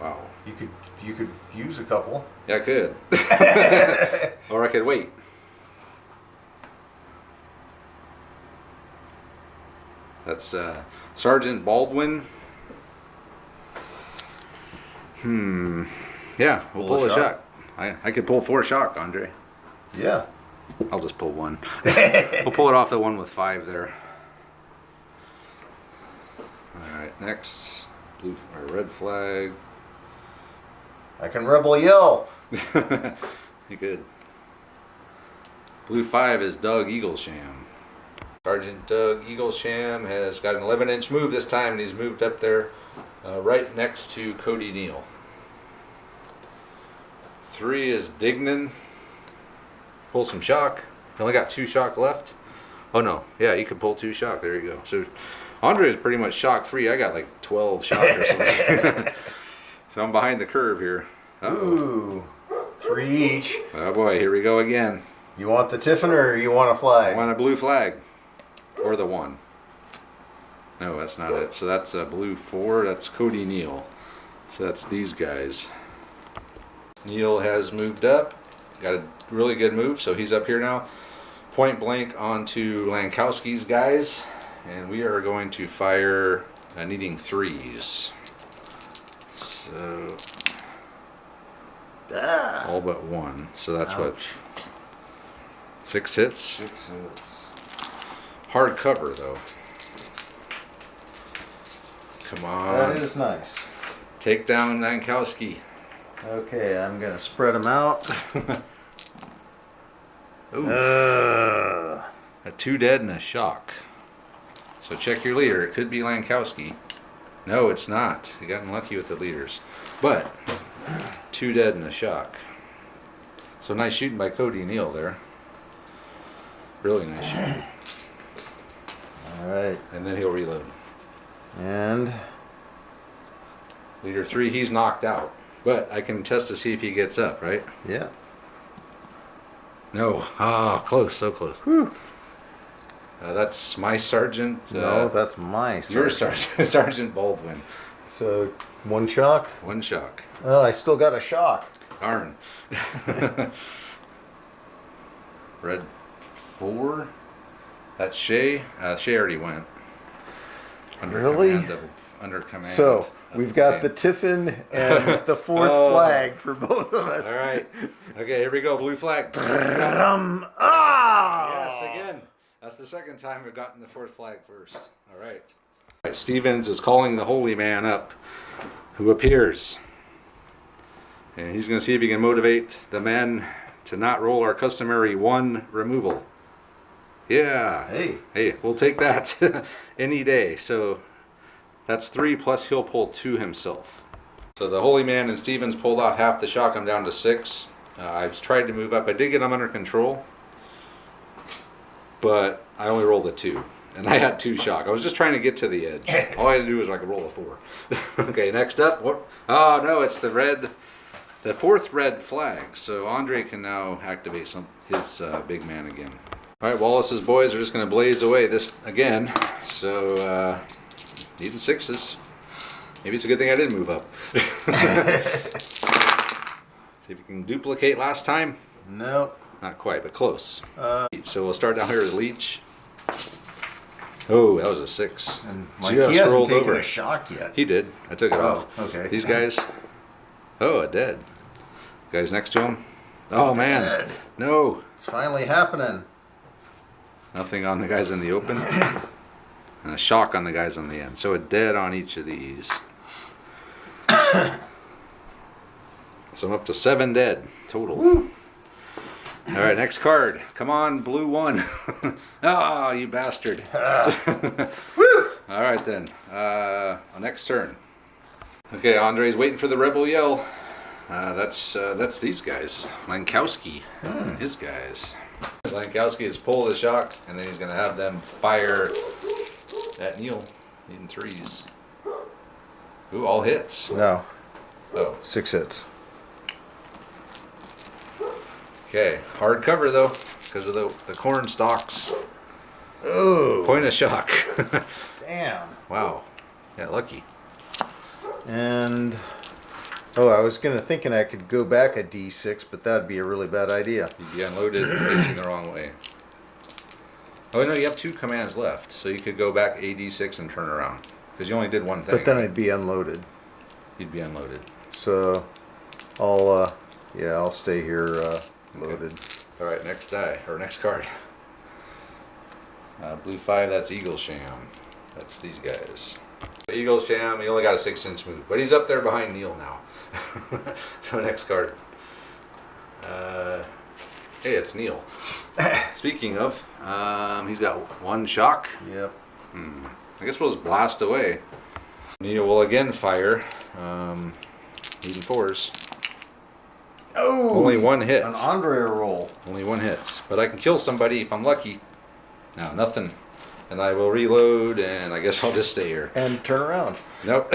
Wow. You could use a couple. Yeah, I could. Or I could wait. That's Sergeant Baldwin. Yeah, we'll pull a shock. I could pull 4 shock, Andre. Yeah. I'll just pull 1. We'll pull it off the one with 5 there. Alright, next. Blue or red flag. I can rebel yell. You good. Blue 5 is Doug Eaglesham. Sergeant Doug Eaglesham has got an 11-inch move this time, and he's moved up there right next to Cody Neal. 3 is Dignan. Pull some shock. Only got 2 shock left. Oh no, yeah, you can pull 2 shock. There you go. So Andre is pretty much shock free. I got like 12 shock or something. So I'm behind the curve here. Ooh, 3 each. Oh boy, here we go again. You want the Tiffin or you want a flag? I want a blue flag. Or the 1. No, that's not it. So that's a blue 4. That's Cody Neal. So that's these guys. Neal has moved up. Got a really good move, so he's up here now. Point blank onto Lankowski's guys. And we are going to fire needing 3s. So all but 1. So that's what? 6 hits? 6 hits. Hard cover though. Come on. That is nice. Take down Lankowski. Okay, I'm gonna spread them out. Ooh. A 2 dead and a shock. So check your leader. It could be Lankowski. No, it's not. You got unlucky with the leaders. But 2 dead and a shock. So nice shooting by Cody Neal there. Really nice shooting. Alright. And then he'll reload. And Leader 3, he's knocked out. But I can test to see if he gets up, right? yeah. No. Ah, close, so close. Whew. That's my sergeant. No, that's my Your sergeant. Sergeant Baldwin. So 1 shock. 1 shock. Oh, I still got a shock. Darn. Red 4. That's Shay. Shay already went. Under Really? Under command. So we've got the Tiffin and the 4th flag for both of us. All right. Okay, here we go. Blue flag. Yes, again. That's the second time we've gotten the 4th flag first. All right. All right. Stevens is calling the holy man up, who appears. And he's going to see if he can motivate the men to not roll our customary 1 removal. Yeah. Hey, we'll take that any day. So that's 3 plus he'll pull 2 himself. So the holy man and Stevens pulled off half the shock. I'm down to 6. I've tried to move up. I did get them under control, but I only rolled a 2. And I had 2 shock. I was just trying to get to the edge. All I had to do was I could roll a 4. Okay, next up. What? Oh no, it's the 4th red flag. So Andre can now activate his big man again. All right, Wallace's boys are just going to blaze away this again. So needing 6s. Maybe it's a good thing I didn't move up. See if you can duplicate last time. Nope. Not quite, but close. So we'll start down here with Leech. Oh, that was a 6. And So Mike, you he hasn't rolled taken over. a shock yet. He did. I took it off. Okay. These guys. Oh, a dead. Guys next to him. Oh man. Dead. No. It's finally happening. Nothing on the guys in the open. And a shock on the guys on the end. So a dead on each of these. So I'm up to 7 dead total. Woo. All right, next card. Come on, blue 1. Oh, you bastard. Woo. All right then. Next turn. Okay, Andre's waiting for the rebel yell. That's these guys. Lankowski and his guys. Lankowski is pull the shock, and then he's going to have them fire at Neil, needing 3s. Ooh, all hits. No. Oh. 6 hits. Okay, hard cover though, because of the corn stalks. Oh. Point of shock. Damn. Wow. Yeah, lucky. And I was thinking I could go back a D6, but that'd be a really bad idea. You'd be unloaded facing the wrong way. Oh no, you have 2 commands left, so you could go back a D6 and turn around, because you only did one thing. But then I'd be unloaded. You'd be unloaded. So I'll stay here loaded. Okay. All right, next die or next card. Blue 5. That's Eagle Sham. That's these guys. Eagle Sham. He only got a 6-inch move, but he's up there behind Neil now. So next card. Hey, it's Neil. Speaking of, he's got 1 shock. Yep. I guess we'll just blast away. Neil will again fire. Needing 4s. Oh! Only 1 hit. An Andre roll. Only 1 hit. But I can kill somebody if I'm lucky. No, nothing. And I will reload, and I guess I'll just stay here. And turn around. Nope.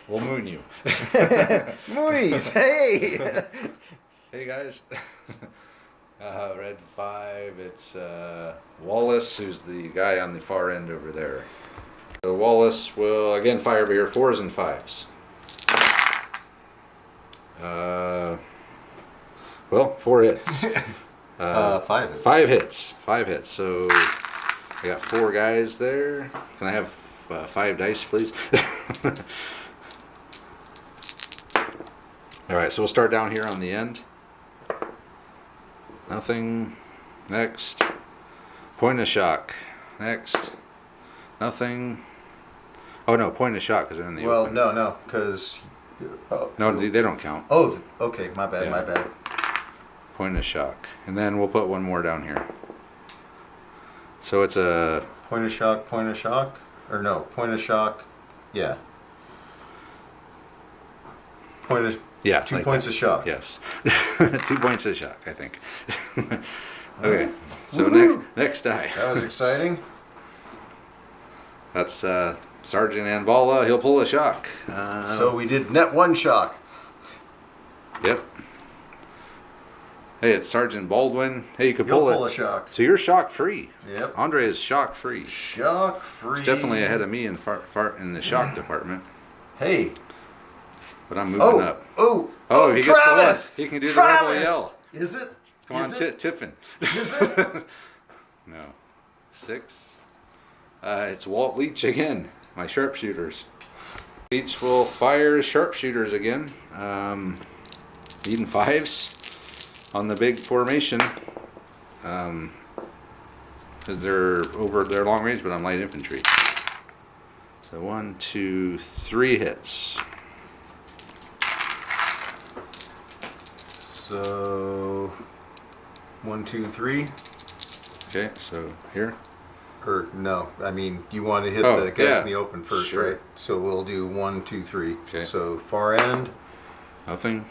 We'll moon you. Moonies, hey! Hey guys. Red 5. It's Wallace, who's the guy on the far end over there. So Wallace will again fire over here 4s and 5s. Well, 4 hits. 5 hits. 5 hits. 5 hits. So I got 4 guys there. Can I have 5 dice, please? All right, so we'll start down here on the end. Nothing. Next. Point of shock. Next. Nothing. Oh no, point of shock because they're in the open. No, because... No, they don't count. Oh, okay, my bad, Yeah. my bad. Point of shock. And then we'll put 1 more down here. So it's a... Point of shock, or no, point of shock, yeah. Point of... Yeah. 2 like points that. of shock. Yes. 2 points of shock, I think. Okay, so next die. That was exciting. That's Sergeant Anvala. He'll pull a shock. So we did net 1 shock. Yep. Hey, it's Sergeant Baldwin. Hey, you could You'll pull pull it. a shock. So you're shock free. Yep. Andre is shock free. Shock free. He's definitely ahead of me in in the shock department. Hey. But I'm moving up. Oh, He gets Travis! the 1. He can do Travis! the rebel yell. Is it? Come on, Is it? Tiffin. Is it? No. 6. It's Walt Leach again. My sharpshooters. Leach will fire sharpshooters again. Needing 5s on the big formation. Because they're over their long range, but I'm light infantry. So 1, 2, 3 hits. So 1, 2, 3. Okay, so here. Or no, I mean you want to hit Oh, the guys yeah. in the open first, Sure. right? So we'll do 1, 2, 3. Okay. So far end, Nothing.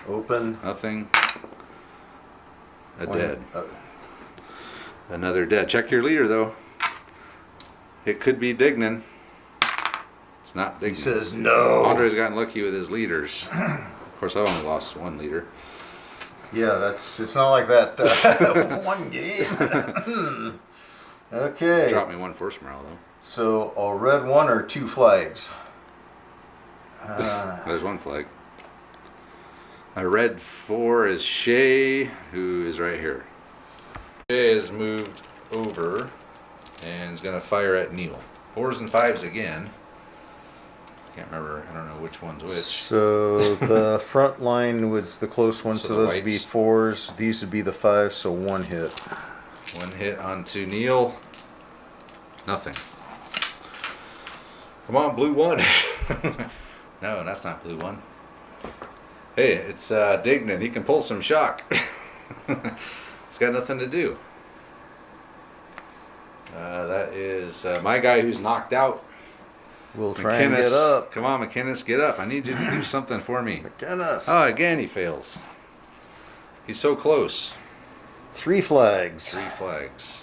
open. Nothing. A one- dead. Another dead. Check your leader though. It could be Dignan. It's not Dignan. He says no. Andre's gotten lucky with his leaders. Of course, I've only lost 1 leader. Yeah, it's not like that. 1 game. Okay. Dropped me 1 force morale though. So a red 1 or 2 flags. There's 1 flag. A red 4 is Shay, who is right here. Shay has moved over and is going to fire at Neil. 4s and 5s again. Can't remember. I don't know which one's which. So the front line was the close one, So so the those would be whites. 4s. These would be the 5s, so 1 hit. 1 hit onto Neil. Nothing. Come on, blue 1. No, that's not blue 1. Hey, it's Dignan. He can pull some shock. He's got nothing to do. That is my guy who's knocked out. We'll try and get up. Come on, McInnes, get up. I need you to do something for me. McInnes. Oh, again he fails. He's so close. 3 flags. 3 flags.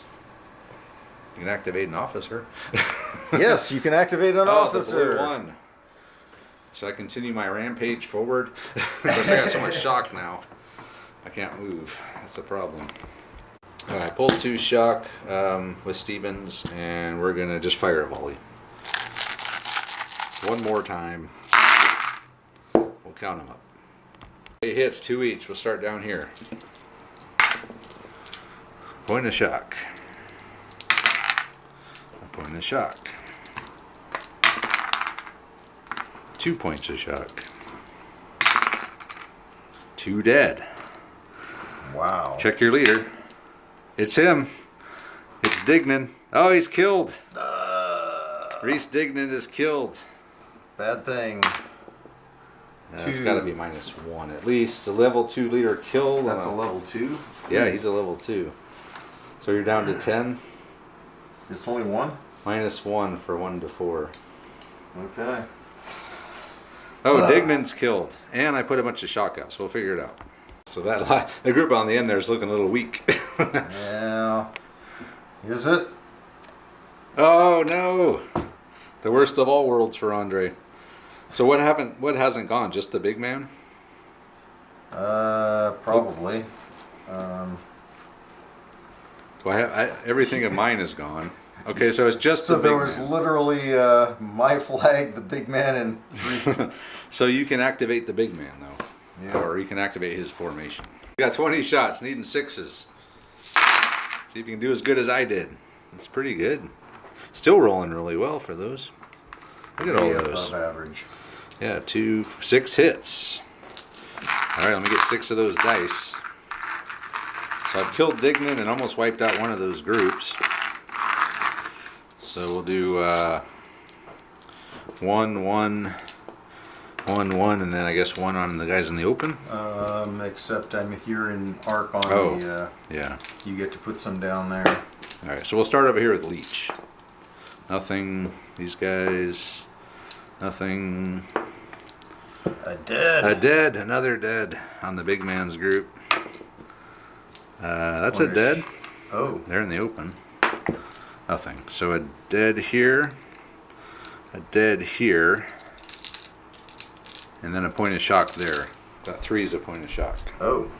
You can activate an officer. Yes, you can activate an officer. The blue one. Should I continue my rampage forward? Because I got so much shock now. I can't move. That's the problem. Alright, pull 2 shock with Stevens, and we're going to just fire a volley. One more time. We'll count them up. 8 hits, 2 each. We'll start down here. Point of shock. A point of shock. 2 points of shock. 2 dead. Wow. Check your leader. It's him. It's Dignan. Oh, he's killed. Reese Dignan is killed. Bad thing. It's got to be -1 at least. The level 2 leader killed. That's a level 2? Yeah, he's a level 2. So you're down to 10. It's only 1? -1 for 1 to 4. Okay. Oh, Dignan's killed. And I put a bunch of shock out, so we'll figure it out. So that the group on the end there is looking a little weak. Yeah. Is it? Oh, no. The worst of all worlds for Andre. So what hasn't gone? Just the big man? Probably. Well, everything of mine is gone. Okay, so it's just So the there big was man. literally my flag, the big man, and 3. So you can activate the big man, though. Yeah. Or you can activate his formation. You got 20 shots, needing 6s. See if you can do as good as I did. It's pretty good. Still rolling really well for those. Look at all those. Above average. Yeah, 6 hits. All right, let me get 6 of those dice. So I've killed Dignan and almost wiped out one of those groups. So we'll do 1, 1, 1, 1, and then I guess 1 on the guys in the open. Except you're in arc on the. Yeah. You get to put some down there. All right, so we'll start over here with Leech. Nothing. These guys. Nothing. A dead. A dead. Another dead on the big man's group. That's a dead. Oh. They're in the open. Nothing. So a dead here. A dead here. And then a point of shock there. Got 3 is a point of shock. Oh.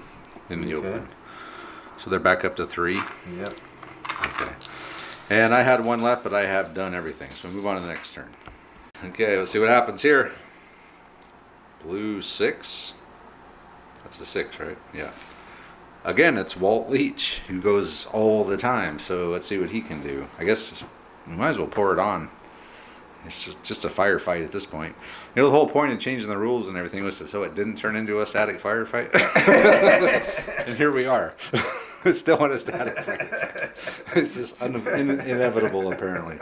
In the open. So they're back up to 3. Yep. Okay. And I had 1 left, but I have done everything. So move on to the next turn. Okay, let's see what happens here. Blue 6. That's a 6, right? Yeah. Again, it's Walt Leach, who goes all the time. So let's see what he can do. I guess we might as well pour it on. It's just a firefight at this point. You know, the whole point of changing the rules and everything was so it didn't turn into a static firefight. And here we are. It's still in a static firefight. It's just inevitable, apparently.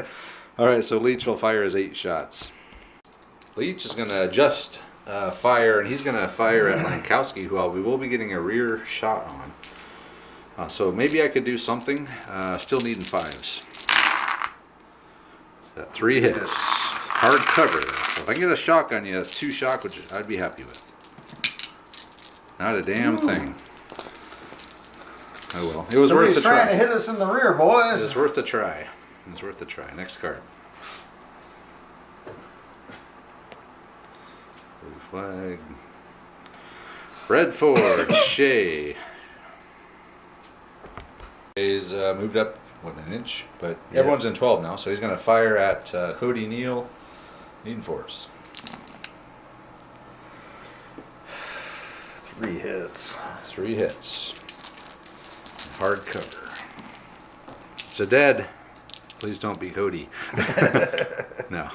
All right, so Leach will fire his 8 shots. Leach is going to adjust fire, and he's going to fire at Lankowski, who we will be getting a rear shot on. So maybe I could do something. Still needing 5s. Got 3 hits. Hard cover. So if I can get a shock on you, that's 2 shock, which I'd be happy with. Not a damn thing. Oh well. It was worth a try. Somebody's trying to hit us in the rear, boys. It was worth a try. It was worth a try. Next card. Blue flag. Red Ford. Shea. He's moved up, what, an inch? But everyone's in 12 now, so he's going to fire at Cody Neal. Needing force. 3 hits. 3 hits. Hard cover. It's a dead. Please don't be Cody. No.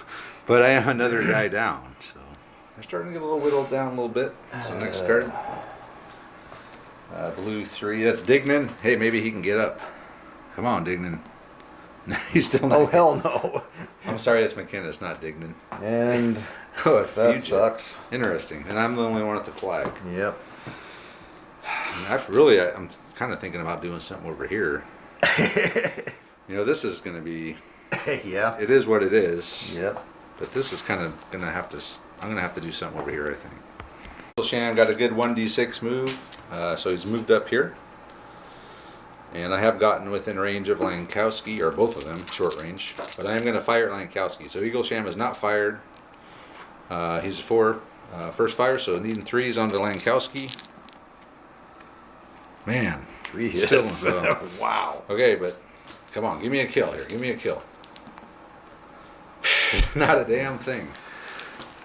But I am another guy down, so they're starting to get a little whittled down a little bit. So next card. Blue 3. That's Dignan. Hey, maybe he can get up. Come on, Dignan. He's still not. Oh, hell no. I'm sorry, that's McKenna. Not Dignan. And Oh, that sucks. Interesting. And I'm the only one at the flag. Yep. I'm kind of thinking about doing something over here. You know, this is going to be. Yeah. It is what it is. Yep. But this is kind of going to have to. I'm going to have to do something over here, I think. Shan got a good 1d6 move, so he's moved up here. And I have gotten within range of Lankowski, or both of them, short range. But I am going to fire at Lankowski. So Eaglesham is not fired. He's for first fire, so needing 3s onto Lankowski. Man, 3 hits. Still, Wow. okay, but come on, give me a kill here. Give me a kill. Not a damn thing.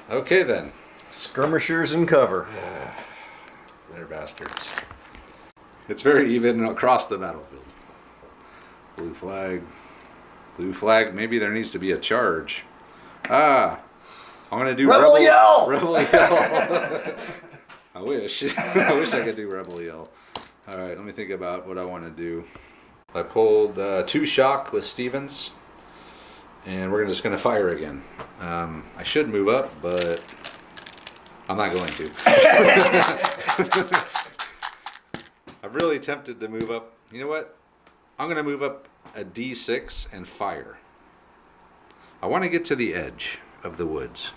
Okay then. Skirmishers in cover. They're bastards. It's very even across the battlefield. Blue flag. Blue flag. Maybe there needs to be a charge. I'm gonna do Rebel Yell! Rebel Yell. I wish. I wish I could do Rebel Yell. Alright, let me think about what I want to do. I pulled 2 shock with Stevens. And we're just going to fire again. I should move up, but I'm not going to. I'm really tempted to move up. You know what? I'm going to move up a D6 and fire. I want to get to the edge of the woods.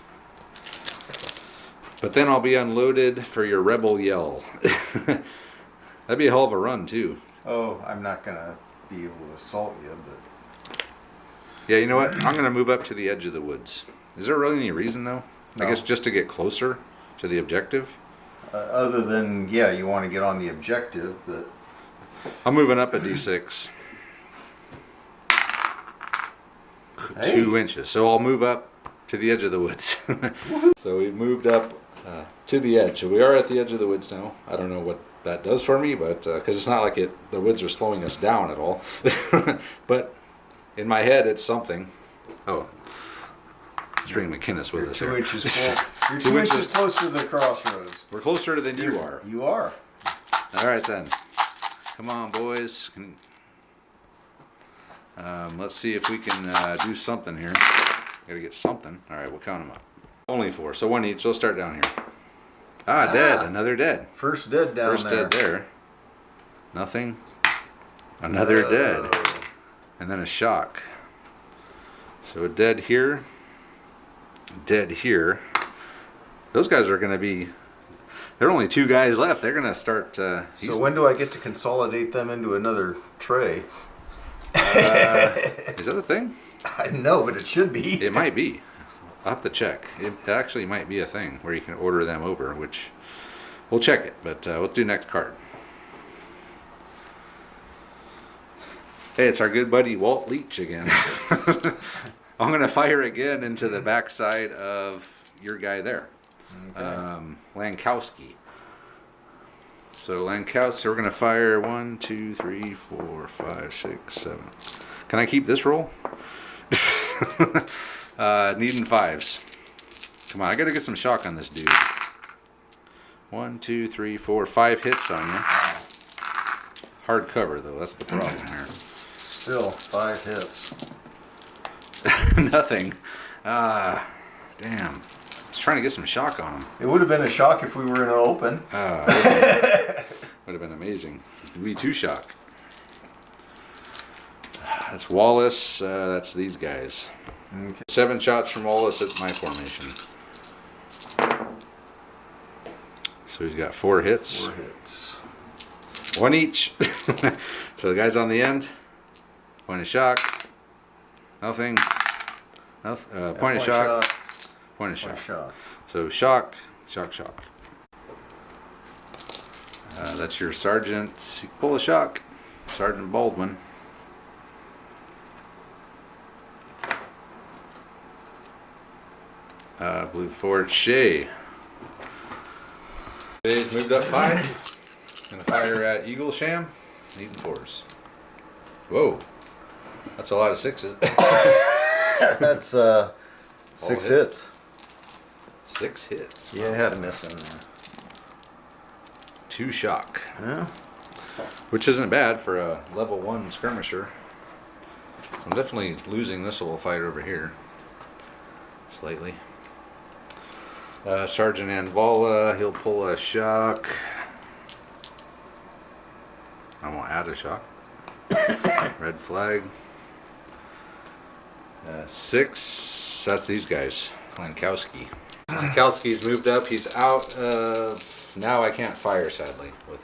But then I'll be unloaded for your Rebel Yell. That'd be a hell of a run, too. Oh, I'm not going to be able to assault you, but... Yeah, you know what? I'm going to move up to the edge of the woods. Is there really any reason, though? No. I guess just to get closer to the objective? Other than, yeah, you want to get on the objective, but... I'm moving up a D6. Hey. 2 inches. So I'll move up to the edge of the woods. So we've moved up to the edge. So we are at the edge of the woods now. I don't know what that does for me, but because it's not like the woods are slowing us down at all. But in my head, it's something. Oh. Let's bring McKinnis with us. 2 inches close. You're 2 inches closer to the crossroads. We're closer than you are. You are. All right, then. Come on, boys. Let's see if we can do something here. Gotta get something. All right, we'll count them up. Only 4, so 1 each. So we'll start down here. Dead. Another dead. First dead down First there. dead there. Nothing. Another dead. And then a shock. So a dead here. Dead here. Those guys are going to be... There are only 2 guys left. They're going to start... So when do I get to consolidate them into another tray? Is that a thing? I know, but it should be. It might be. I'll have to check. It actually might be a thing where you can order them over, which we'll check it, but we'll do next card. Hey, it's our good buddy Walt Leach again. I'm going to fire again into the backside of your guy there. Okay. Lankowski. So Lankowski, we're going to fire 1, 2, 3, 4, 5, 6, 7. Can I keep this roll? Needing 5s. Come on, I got to get some shock on this dude. 1, 2, 3, 4, 5 hits on you. Hard cover though, that's the problem here. Still 5 hits. Nothing. Damn. I was trying to get some shock on him. It would have been a shock if we were in an open. Would have been amazing. We 2 shock. That's Wallace. That's these guys. Okay. 7 shots from Wallace at my formation. So he's got 4 hits. 4 hits. 1 each. So the guys on the end. Point of shock. Nothing. Point of shock. Point of shock. So shock. Shock. That's your sergeant. You can pull a shock. Sergeant Baldwin. Blue Fort Shea. Shay's moved up 5. Gonna fire at Eaglesham. Needing 4s. Whoa. That's a lot of 6s. That's 6 hits. 6 hits. Yeah, I had a miss in there. 2 shock. Yeah. Which isn't bad for a level 1 skirmisher. I'm definitely losing this little fight over here. Slightly. Sergeant Anvala, he'll pull a shock. I won't add a shock. Red flag. 6. That's these guys. Lankowski. Lankowski's moved up. He's out. Now I can't fire, sadly, with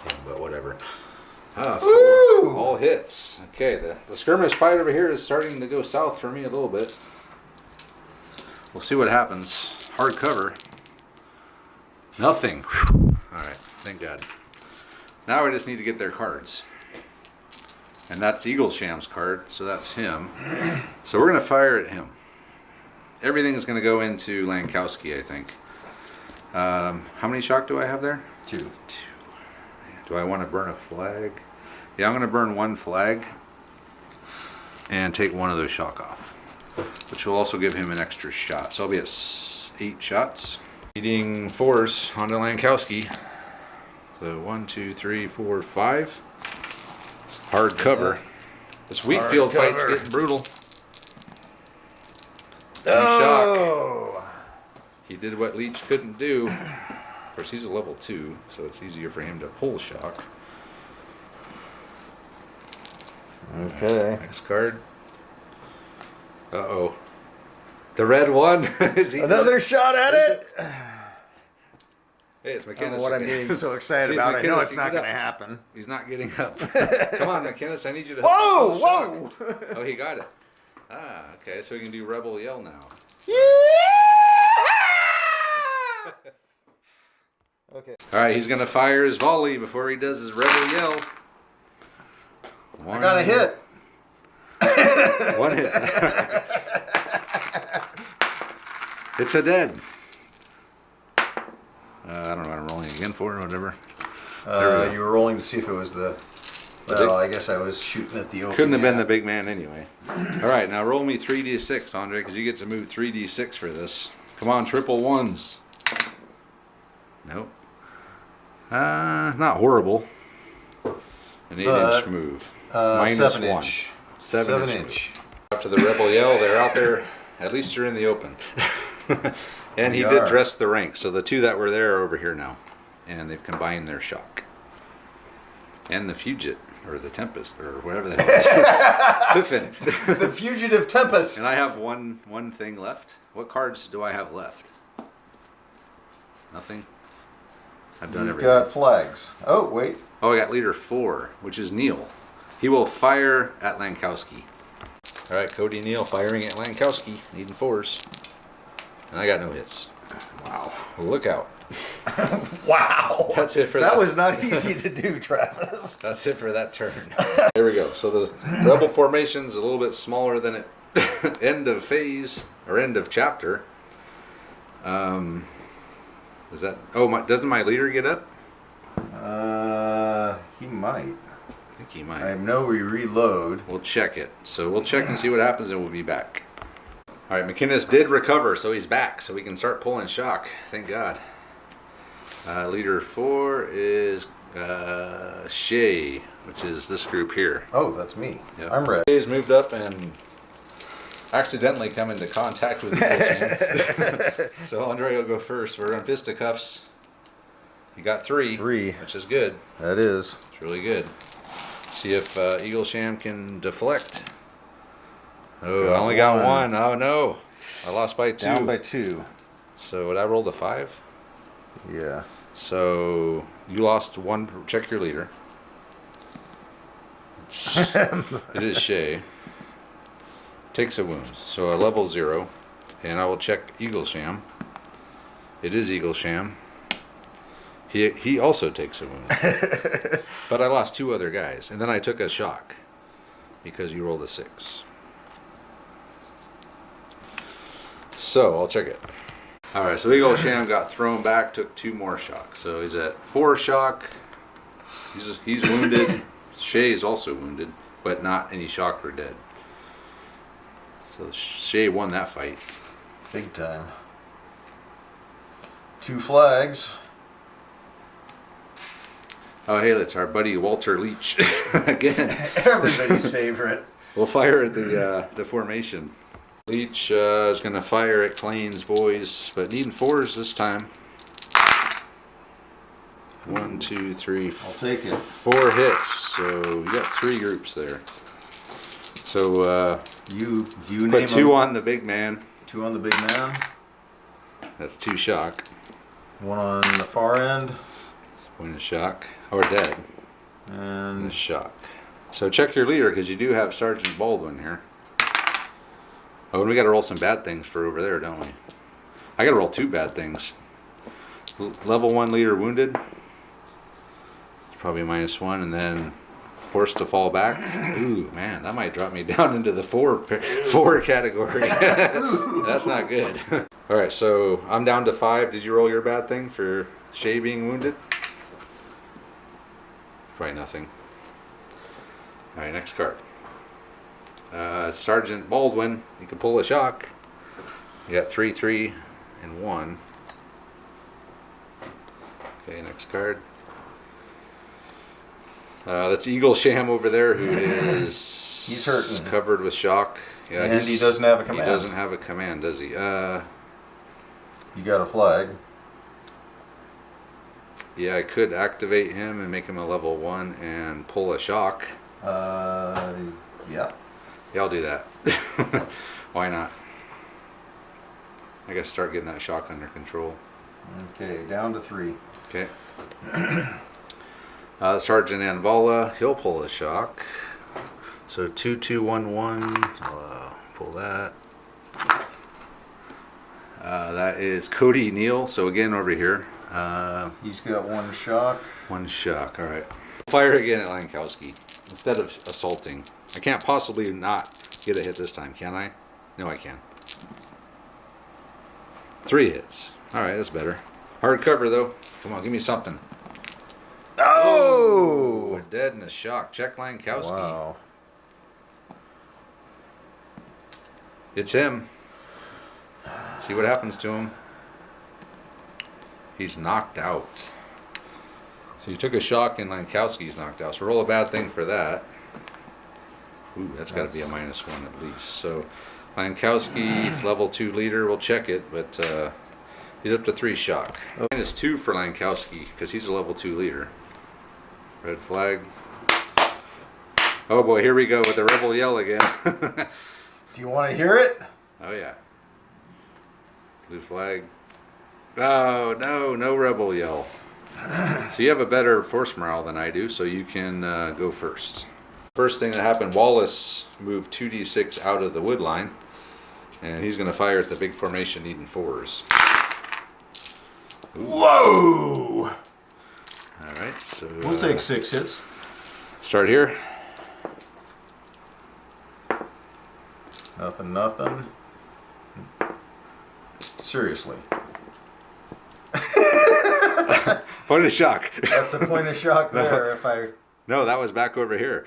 him, but whatever. Four. All hits. Okay, the skirmish fight over here is starting to go south for me a little bit. We'll see what happens. Hard cover. Nothing. All right, thank God. Now we just need to get their cards. And that's Eaglesham's card, so that's him. So we're going to fire at him. Everything is going to go into Lankowski, I think. How many shock do I have there? 2. Do I want to burn a flag? Yeah, I'm going to burn 1 flag and take 1 of those shock off, which will also give him an extra shot. So I'll be at 8 shots. Eating 4s onto Lankowski. So 1, 2, 3, 4, 5. Hard cover. This wheat field fight's getting brutal. 2 shock. He did what Leech couldn't do. Of course, he's a level 2, so it's easier for him to pull shock. Okay. Next card. Uh-oh. The red one. Is he Another shot at it. Hey, it's McKinnis. I don't know what I'm getting so excited See, about. I know McKinnis, it's not get going to up. happen. He's not getting up. Come on, McKinnis. I need you to. Whoa! pull Whoa! shock. Oh, he got it. Ah, okay. So we can do Rebel Yell now. Okay. All right, he's gonna fire his volley before he does his Rebel Yell. I got a hit. 1 hit. It's a dead. I don't know what I'm rolling again for or whatever. You were rolling to see if it was the. Well, I guess I was shooting at the open. Couldn't have been the big man anyway. All right, now roll me 3d6, Andre, because you get to move 3d6 for this. Come on, triple 1s. Nope. Not horrible. An 8-inch move. Minus 7 1. inch. 7 inch. After the Rebel Yell, they're out there. At least you're in the open. And he did dress the rank, so the 2 that were there are over here now. And they've combined their shock. And the Fugit, or the Tempest, or whatever the hell it is. Piffin. The Fugitive Tempest. And I have one thing left. What cards do I have left? Nothing? I've done You've everything. got flags. Oh, wait. Oh, I got leader 4, which is Neil. He will fire at Lankowski. All right, Cody Neal firing at Lankowski, needing 4s. And I got no hits. Wow. Well, look out. Wow. That's it for that. That was not easy to do, Travis. That's it for that turn. There we go. So the rebel formation's a little bit smaller than it. End of phase, or end of chapter. Is that? Oh, doesn't my leader get up? He might. I think he might. I know we reload. We'll check it. So we'll check and see what happens, and we'll be back. All right, McKinnis did recover, so he's back, so we can start pulling shock. Thank God. Leader 4 is Shay, which is this group here. Oh, that's me. Yep. I'm ready. Shay's moved up and accidentally come into contact with the So Andre will go first. We're on fisticuffs. You got 3. 3. Which is good. That is. It's really good. See if Eaglesham can deflect. Oh, I only got 1. Oh no. I lost by 2. Down by 2. So would I roll the 5? Yeah. So you lost 1. Check your leader. It is Shay. Takes a wound. So a level 0. And I will check Eaglesham. It is Eaglesham. He also takes a wound. But I lost 2 other guys. And then I took a shock. Because you rolled a 6. So I'll check it. Alright, so Eaglesham got thrown back, took 2 more shocks. So he's at 4 shock. He's wounded. Shay is also wounded, but not any shock or dead. So Shay won that fight. Big time. 2 flags. Oh, hey, that's our buddy Walter Leach again. Everybody's favorite. We'll fire at the formation. Leach is going to fire at Klane's boys, but needing 4s this time. 1, 2, 3, I'll take it. 4 hits. So you got 3 groups there. So You put name 2 on the big man. 2 on the big man. That's 2 shock. 1 on the far end. Point of shock or dead. And And a shock. So check your leader because you do have Sergeant Baldwin here. Oh, and we got to roll some bad things for over there, don't we? I got to roll 2 bad things. Level 1 leader wounded. It's probably -1, and then forced to fall back. Ooh, man, that might drop me down into the 4 category. That's not good. All right, so I'm down to 5. Did you roll your bad thing for Shay being wounded? Probably nothing. All right, next card. Sergeant Baldwin, you can pull a shock. You got 3, 3, and 1. Okay, next card. That's Eagle Sham over there, who is he's hurting. covered with shock. Yeah, And he doesn't have a command. He doesn't have a command, does he? You got a flag. Yeah, I could activate him and make him a level 1 and pull a shock. Yeah. Yeah, I'll do that. Why not? I gotta start getting that shock under control. Okay, down to 3. Okay. Sergeant Anvala, he'll pull a shock. So 2, 2, 1, 1. I'll pull that. That is Cody Neal. So again over here. He's got 1 shock. 1 shock. All right. Fire again at Lankowski instead of assaulting. I can't possibly not get a hit this time, can I? No, I can. 3 hits. All right, that's better. Hard cover though. Come on, give me something. Oh! A dead and a shock. Check Lankowski. Wow. It's him. See what happens to him. He's knocked out. So you took a shock and Lankowski's knocked out. So roll a bad thing for that. Ooh, that's got to be a -1 at least. So Lankowski, level 2 leader, we'll check it, but he's up to 3 shock. -2 for Lankowski because he's a level 2 leader. Red flag. Oh boy, here we go with the rebel yell again. Do you want to hear it? Oh yeah. Blue flag. Oh no, no rebel yell. So you have a better force morale than I do, so you can go first. First thing that happened, Wallace moved 2d6 out of the wood line, and he's going to fire at the big formation needing 4s. Ooh. Whoa! All right, so We'll take 6 hits. start here. Nothing, nothing. Seriously. Point of shock. That's a point of shock there. If I, No, that was back over here.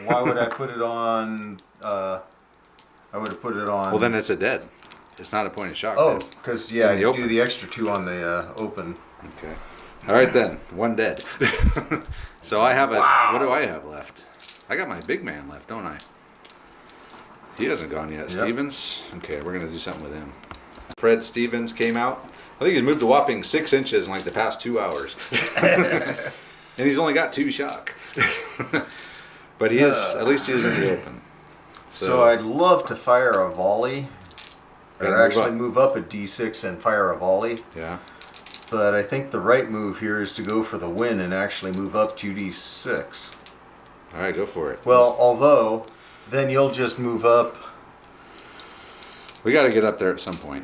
why would I put it on? I would have put it on. Well, then it's a dead. It's not a point of shock. Oh, then. because yeah, In the you open. do the extra 2 on the open. Okay. All right then, 1 dead. So I have a. Wow. What do I have left? I got my big man left, don't I? He hasn't gone yet. Yep. Stevens. Okay, we're gonna do something with him. Fred Stevens came out. I think he's moved a whopping 6 inches in like the past 2 hours, and he's only got 2 shock. But he is. At least he's in the open. So I'd love to fire a volley, Gotta or move actually up. move up a d6 and fire a volley. Yeah. But I think the right move here is to go for the win and actually move up 2d6. All right, go for it. Well, although then you'll just move up. We got to get up there at some point.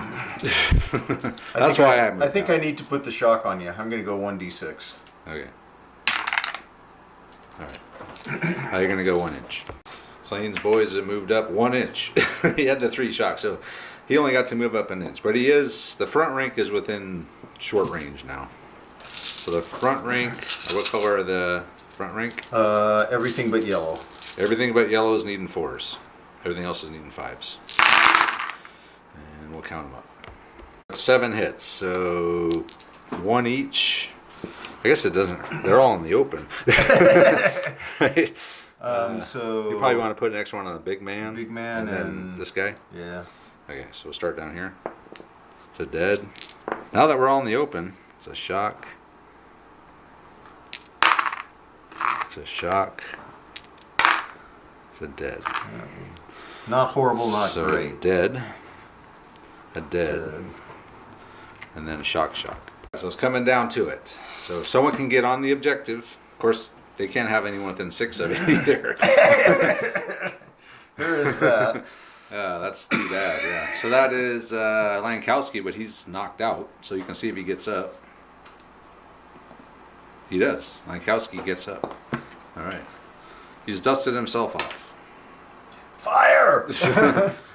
That's why I think I need to put the shock on you. I'm going to go 1d6. Okay. All right. How are you gonna go 1 inch? Clayton's boys have moved up 1 inch. He had the 3 shocks, so he only got to move up 1 inch. But he is, the front rank is within short range now. So the front rank, what color are the front rank? Everything but yellow. Everything but yellow is needing 4s. Everything else is needing 5s. And we'll count them up. 7 hits, so 1 each. I guess it doesn't, they're all in the open. Right? So You probably want to put an extra one on the big man. Big man then and- this guy. yeah. Okay, so we'll start down here. It's a dead. Now that we're all in the open, it's a shock. It's a shock. It's a dead. Not horrible, not So great. dead. A dead. Dead. And then a shock. So it's coming down to it. So if someone can get on the objective, of course, they can't have anyone within 6 of it either. There is that. That's too bad, yeah. So that is Lankowski, but he's knocked out. So you can see if he gets up. He does. Lankowski gets up. All right. He's dusted himself off. Fire!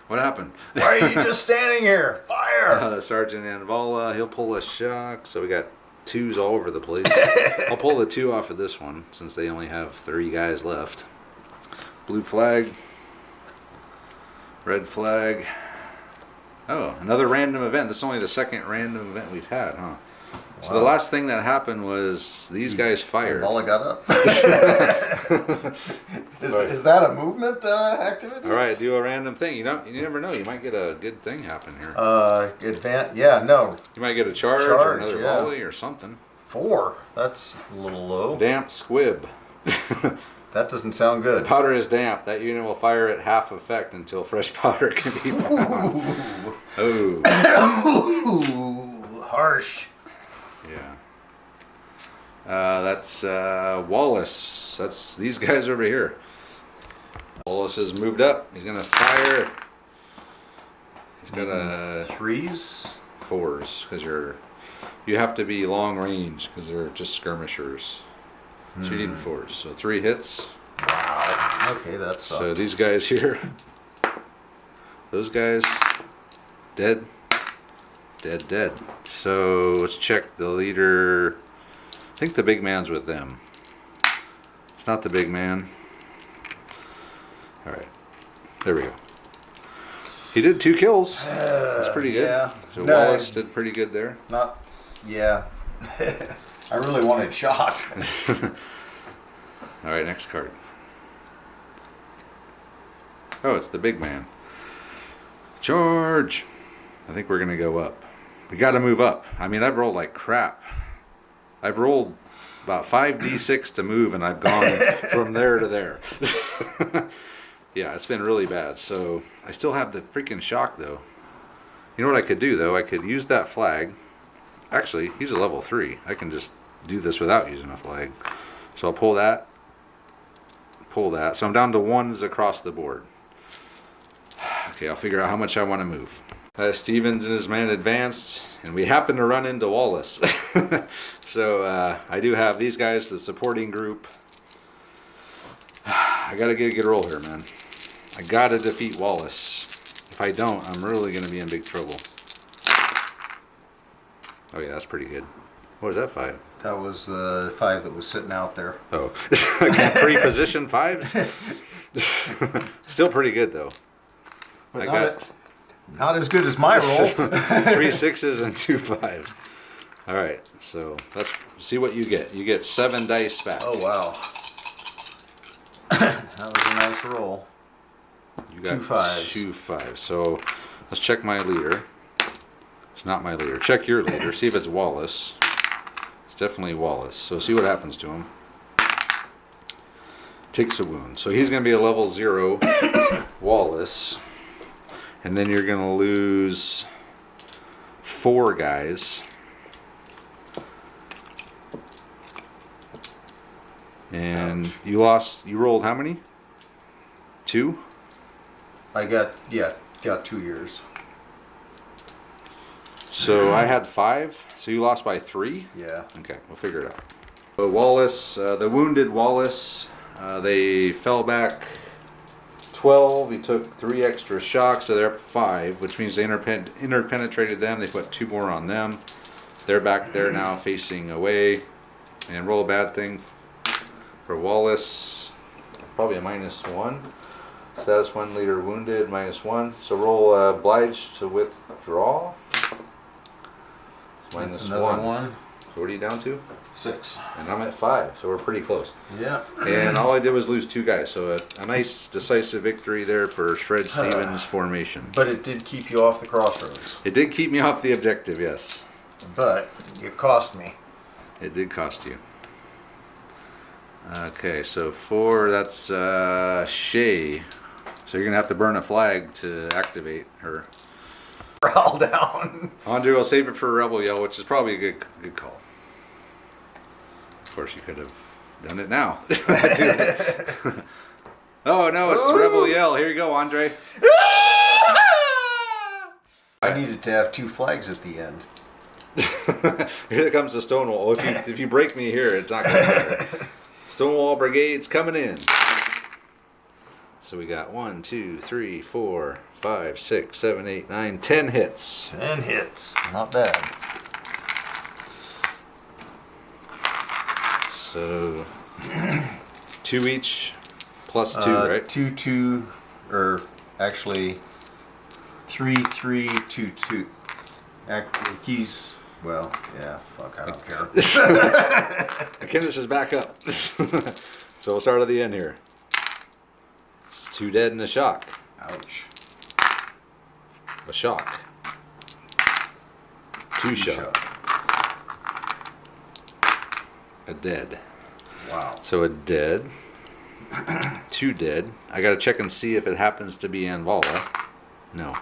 What happened? Why are you just standing here? Fire! Sergeant Anvala, he'll pull a shock. So we got 2s all over the place. I'll pull the 2 off of this one since they only have 3 guys left. Blue flag. Red flag. Oh, another random event. This is only the second random event we've had, huh? So the last thing that happened was these guys fired. Bala got up. is that a movement activity? All right, do a random thing. You never know. You might get a good thing happen here. Yeah, no. You might get a charge or another volley or something. 4. That's a little low. Damp squib. That doesn't sound good. The powder is damp. That unit will fire at half effect until fresh powder can be found. Oh. Ooh, harsh. Yeah. That's Wallace. That's these guys over here. Wallace has moved up. He's gonna fire. He's got a 3s, 4s because you have to be long range because they're just skirmishers. So you need 4s. So 3 hits. Wow. Okay, that's so these guys here. Those guys dead. Dead. So let's check the leader. I think the big man's with them. It's not the big man. All right, there we go. He did 2 kills. That's pretty good. Yeah. So Wallace did pretty good there. Yeah. I really wanted shock. All right, next card. Oh, it's the big man. Charge. I think we're gonna go up. We got to move up. I mean, I've rolled like crap. I've rolled about 5d6 to move, and I've gone from there to there. Yeah, it's been really bad. So I still have the freaking shock, though. You know what I could do, though? I could use that flag. Actually, he's a level 3. I can just do this without using a flag. So I'll pull that. Pull that. So I'm down to 1s across the board. Okay, I'll figure out how much I want to move. Stevens and his man advanced, and we happen to run into Wallace. So I do have these guys, the supporting group. I gotta get a good roll here, man. I gotta defeat Wallace. If I don't, I'm really gonna be in big trouble. Oh yeah, that's pretty good. What was that 5? That was the 5 that was sitting out there. Oh, 3 position 5s. Still pretty good though. But not as good as my roll. 3 6s and 2 5s. All right, so let's see what you get. You get 7 dice back. Oh wow, that was a nice roll. You got 2 5s. 2 5s. So let's check my leader. It's not my leader. Check your leader. See if it's Wallace. It's definitely Wallace. So see what happens to him. Takes a wound. So he's going to be a level 0 Wallace. And then you're going to lose 4 guys. And you rolled how many? 2? I got 2 years. So I had 5. So you lost by 3? Yeah. Okay, we'll figure it out. So Wallace, the wounded Wallace, they fell back 12. He took 3 extra shocks, so they're up 5, which means they interpenetrated them. They put 2 more on them. They're back there now facing away. And roll a bad thing for Wallace. Probably a -1. Status 1 leader wounded, -1. So roll obliged to withdraw. That's -1. another 1. So what are you down to? 6. And I'm at 5, so we're pretty close. Yeah. And all I did was lose 2 guys, so a nice decisive victory there for Shred Stevens formation. But it did keep you off the crossroads. It did keep me off the objective, yes. But it cost me. It did cost you. Okay, so 4, that's Shay. So you're going to have to burn a flag to activate her. All down. Andre will save it for Rebel Yell, which is probably a good call. Of course, you could have done it now. Oh no, it's the Rebel Yell. Here you go, Andre. I needed to have 2 flags at the end. Here comes the Stonewall. If you break me here, it's not going to matter. Stonewall Brigade's coming in. So we got 1, 2, 3, 4, 5, 6, 7, 8, 9, 10 hits. 10 hits. Not bad. So 2 each plus 2, right? 2, 2, or actually 3, 3, 2, 2. He's, well, yeah, fuck, I don't care. McKinnis is back up. So we'll start at the end here. It's 2 dead and a shock. Ouch. A shock. 2 shock. A dead. Wow. So a dead. 2 dead. I gotta check and see if it happens to be Anvala. No.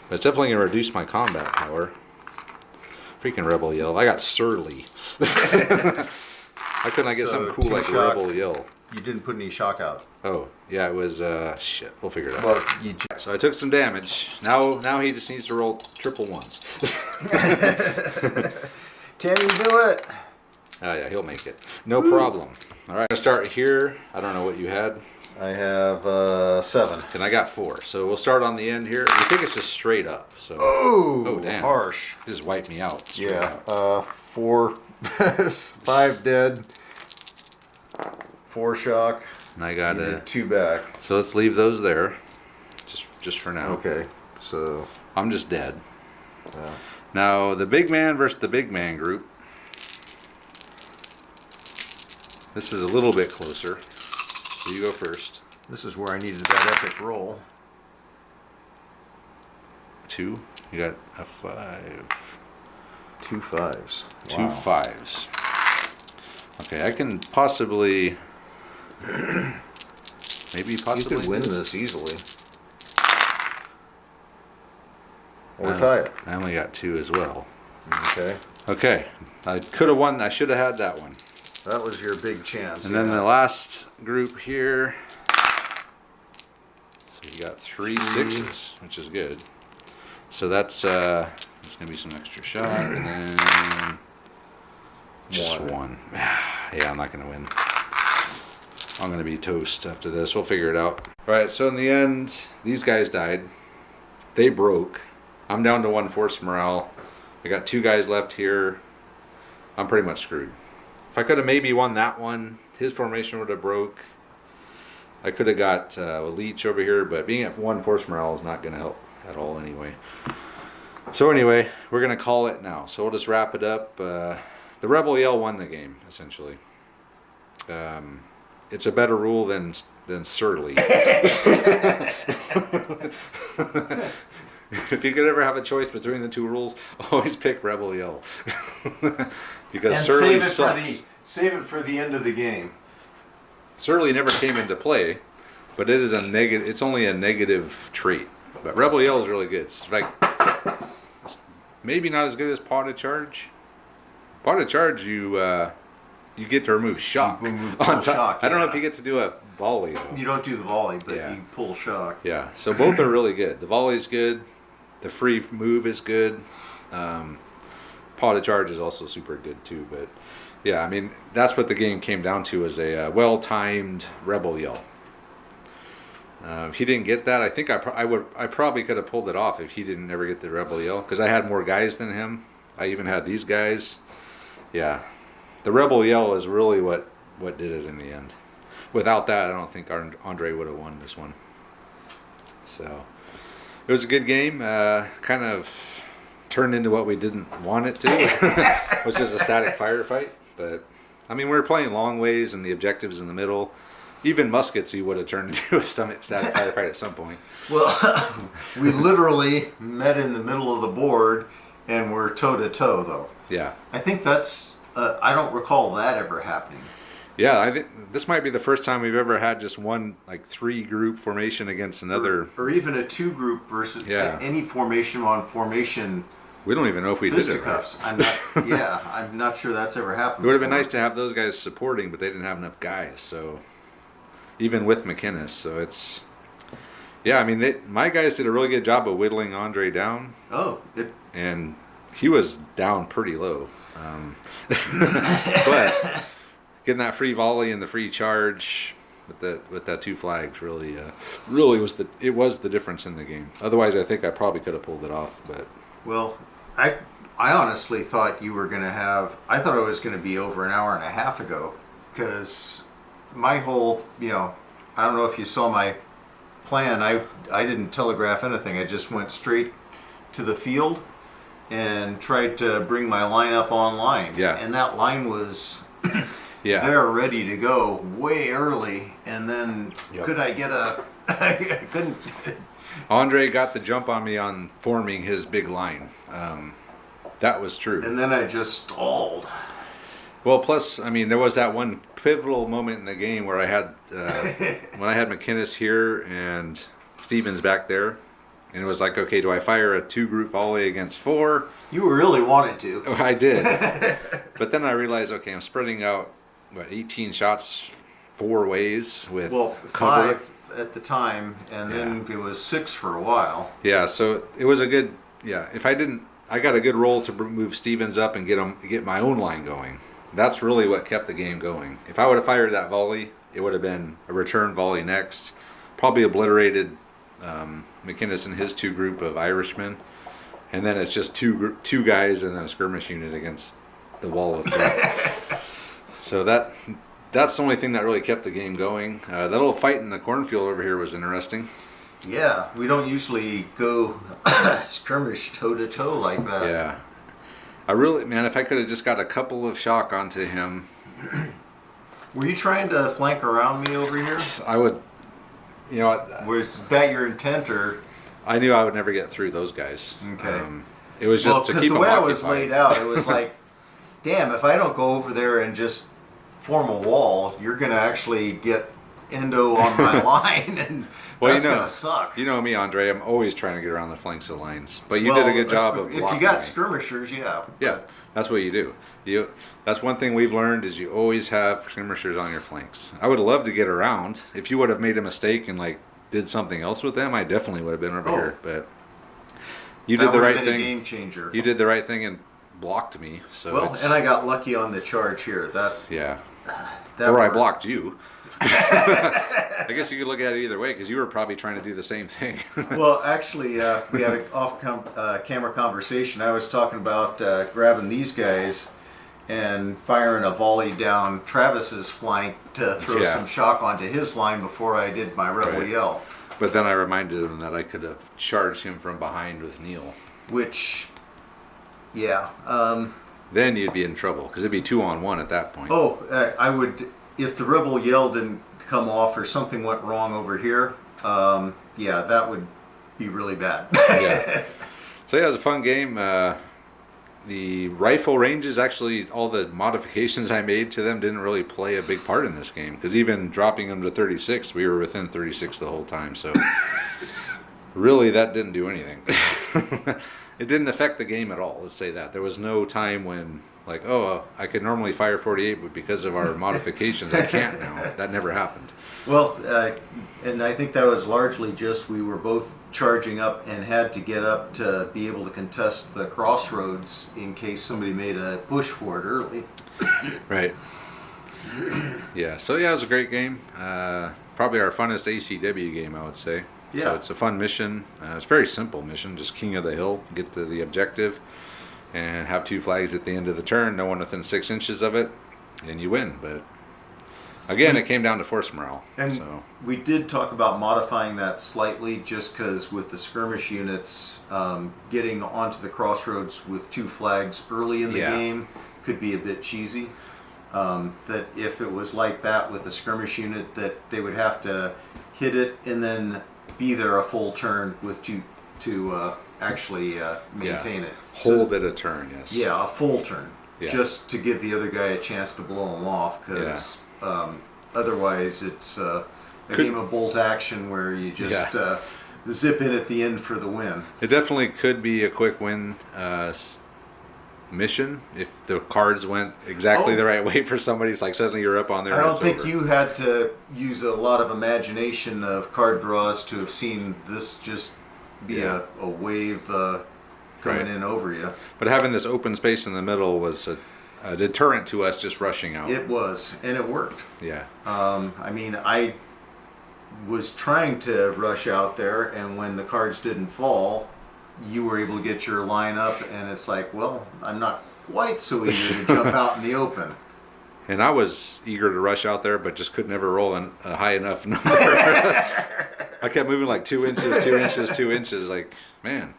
But it's definitely gonna reduce my combat power. Freaking Rebel Yell. I got Surly. How couldn't I get something cool like shock. Rebel Yell? You didn't put any shock out. Oh, yeah, it was, shit. We'll figure it out. Well, So I took some damage. Now he just needs to roll triple 1s. Can you do it? Oh, yeah, he'll make it. No problem. All right, I'm going to start here. I don't know what you had. I have 7. And I got 4. So we'll start on the end here. I think it's just straight up. So Oh, damn. harsh. It just wiped me out. straight Yeah, out. 4, 5 dead, 4 shock. And I got You a... did 2 back. So let's leave those there. Just for now. Okay, so I'm just dead. Now, the big man versus the big man group. This is a little bit closer. So you go first. this is where I needed that epic roll. 2. You got a 5. 2 5s. 2 Wow. 5s. Okay, I can possibly... maybe You possibly could win do this easily. Or tie it. I only got 2 as well. Okay. Okay, I could have won. I should have had that one. That was your big chance. And then the last group here. So you got 3 6s, which is good. So that's gonna be some extra shot, and then just 1. Yeah, I'm not gonna win. I'm gonna be toast after this. We'll figure it out. All right. So in the end, these guys died. They broke. I'm down to 1 force morale. I got 2 guys left here. I'm pretty much screwed. If I could have maybe won that one, his formation would have broke. I could have got a leech over here, but being at 1 force morale is not going to help at all anyway. So anyway, we're going to call it now. So we'll just wrap it up. The Rebel Yell won the game, essentially. It's a better rule than Surly. If you could ever have a choice between the 2 rules, always pick Rebel Yell. Because and Surly sucks. save it for the end of the game. Surly never came into play, but it is a negative. It's only a negative trait. But Rebel Yell is really good. It's like maybe not as good as Pot of Charge. Pot of Charge, you get to remove shock You on top. shock, I don't know yeah. if you get to do a volley though. You don't do the volley, but Yeah. you pull shock. Yeah, so both are really good. The volley's good. The free move is good. Pot of Charge is also super good too. But yeah, I mean that's what the game came down to, is a well-timed Rebel Yell. If he didn't get that, I think I probably could have pulled it off if he didn't ever get the Rebel Yell, because I had more guys than him. I even had these guys. Yeah, the Rebel Yell is really what did it in the end. Without that, I don't think Andre would have won this one. So it was a good game. Kind of turned into what we didn't want it to, which is a static firefight. But I mean, we were playing long ways, and the objectives in the middle. Even muskets, you would have turned into a static firefight at some point. Well, we literally met in the middle of the board, and we're toe to toe, though. Yeah. I think that's. I don't recall that ever happening. Yeah, I think this might be the first time we've ever had just one, like, 3 group formation against another. Or even a 2 group versus Yeah. any formation on formation We don't even know if we did it right. fisticuffs. I'm not. Yeah, I'm not sure that's ever happened. It would have been before. nice to have those guys supporting, but they didn't have enough guys. So even with McInnes, so it's yeah. I mean, my guys did a really good job of whittling Andre down. Oh, and he was down pretty low. But getting that free volley and the free charge with that 2 flags really was the difference in the game. Otherwise, I think I probably could have pulled it off. But well, I honestly thought you were going to have. I thought it was going to be over an hour and a half ago, because my whole, I don't know if you saw my plan. I didn't telegraph anything. I just went straight to the field and tried to bring my line up online. Yeah. And that line was yeah, they're ready to go way early. And then Yep. could I get I couldn't. Andre got the jump on me on forming his big line. That was true. And then I just stalled. Well, plus, I mean, there was that one pivotal moment in the game where I had when I had McInnes here and Stevens back there. And it was like, okay, do I fire a 2-group volley against 4? You really wanted to. I did. But then I realized, okay, I'm spreading out, 18 shots 4 ways with cover. 5 at the time, and then it was 6 for a while. Yeah, so it was a good, if I got a good roll to move Stevens up and get my own line going. That's really what kept the game going. If I would have fired that volley, it would have been a return volley next, probably obliterated McInnes and his 2 group of Irishmen, and then it's just two guys and then a skirmish unit against the wall of death. So that's the only thing that really kept the game going. That little fight in the cornfield over here was interesting. Yeah, we don't usually go skirmish toe to toe like that. Yeah, I really, man, if I could have just got a couple of shock onto him. Were you trying to flank around me over here? I would. Was that your intent, or? I knew I would never get through those guys. Okay. It was just to keep because the way them I was occupied. laid out, it was like, damn, if I don't go over there and just form a wall, you're going to actually get endo on my line, and that's going to suck. You know me, Andre. I'm always trying to get around the flanks of lines. But you did a good job of if you blocking got me. skirmishers, yeah. Yeah, that's what you do. That's one thing we've learned is you always have skirmishers on your flanks. I would love to get around. If you would have made a mistake and did something else with them, I definitely would have been over here. But you did the right thing. A game changer. You did the right thing and blocked me. So and I got lucky on the charge here. Yeah. That or I worked. blocked you. I guess you could look at it either way because you were probably trying to do the same thing. Well, actually, we had an off-camera conversation. I was talking about grabbing these guys and firing a volley down Travis's flank to throw some shock onto his line before I did my rebel yell. But then I reminded him that I could have charged him from behind with Neil. Which, then you'd be in trouble because it'd be 2-on-1 at that point. I would, if the rebel yell didn't come off or something went wrong over here, that would be really bad. Yeah. So it was a fun game. The rifle ranges, actually, all the modifications I made to them didn't really play a big part in this game because even dropping them to 36, we were within 36 the whole time. So really, that didn't do anything. It didn't affect the game at all. Let's say that there was no time when I could normally fire 48, but because of our modifications, I can't now. That never happened. Well, and I think that was largely just we were both charging up and had to get up to be able to contest the crossroads in case somebody made a push for it early. Right. Yeah. So it was a great game. Probably our funnest ACW game, I would say. Yeah. So it's a fun mission. It's a very simple mission, just King of the Hill, get to the objective, and have 2 flags at the end of the turn, no one within 6 inches of it, and you win. But again, it came down to force morale. And we did talk about modifying that slightly just because with the skirmish units, getting onto the crossroads with 2 flags early in the game could be a bit cheesy. That if it was like that with a skirmish unit, that they would have to hit it and then be there a full turn with to actually maintain it. Hold it a turn, yes. Yeah, a full turn. Yeah. Just to give the other guy a chance to blow him off, because otherwise it's a game of bolt action where you just zip in at the end for the win. It definitely could be a quick win mission if the cards went exactly the right way for somebody. It's like suddenly you're up on there. I and don't it's think over. you had to use a lot of imagination of card draws to have seen this just be a wave coming Right. in over you. But having this open space in the middle was a deterrent to us just rushing out. It was, and it worked. Yeah. I mean, I was trying to rush out there, and when the cards didn't fall, you were able to get your line up, and it's like, well, I'm not quite so eager to jump out in the open. And I was eager to rush out there, but just could never roll a high enough number. I kept moving like 2 inches, 2 inches, 2 inches. Like, man,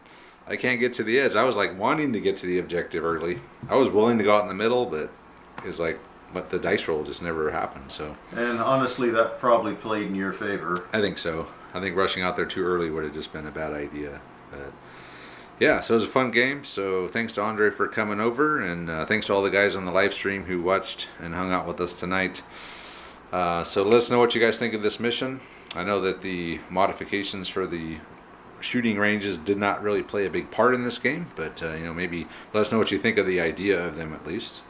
I can't get to the edge. I was like wanting to get to the objective early. I was willing to go out in the middle, but it was like, but the dice roll just never happened. So, And honestly, that probably played in your favor. I think so. I think rushing out there too early would have just been a bad idea. But yeah, so it was a fun game. So thanks to Andre for coming over, and thanks to all the guys on the live stream who watched and hung out with us tonight. So let us know what you guys think of this mission. I know that the modifications for the shooting ranges did not really play a big part in this game, but maybe let us know what you think of the idea of them at least.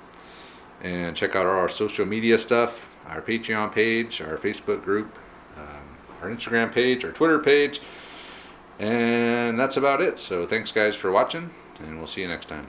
And check out our social media stuff, our Patreon page, our Facebook group, our Instagram page, our Twitter page, and that's about it. So thanks guys for watching, and we'll see you next time.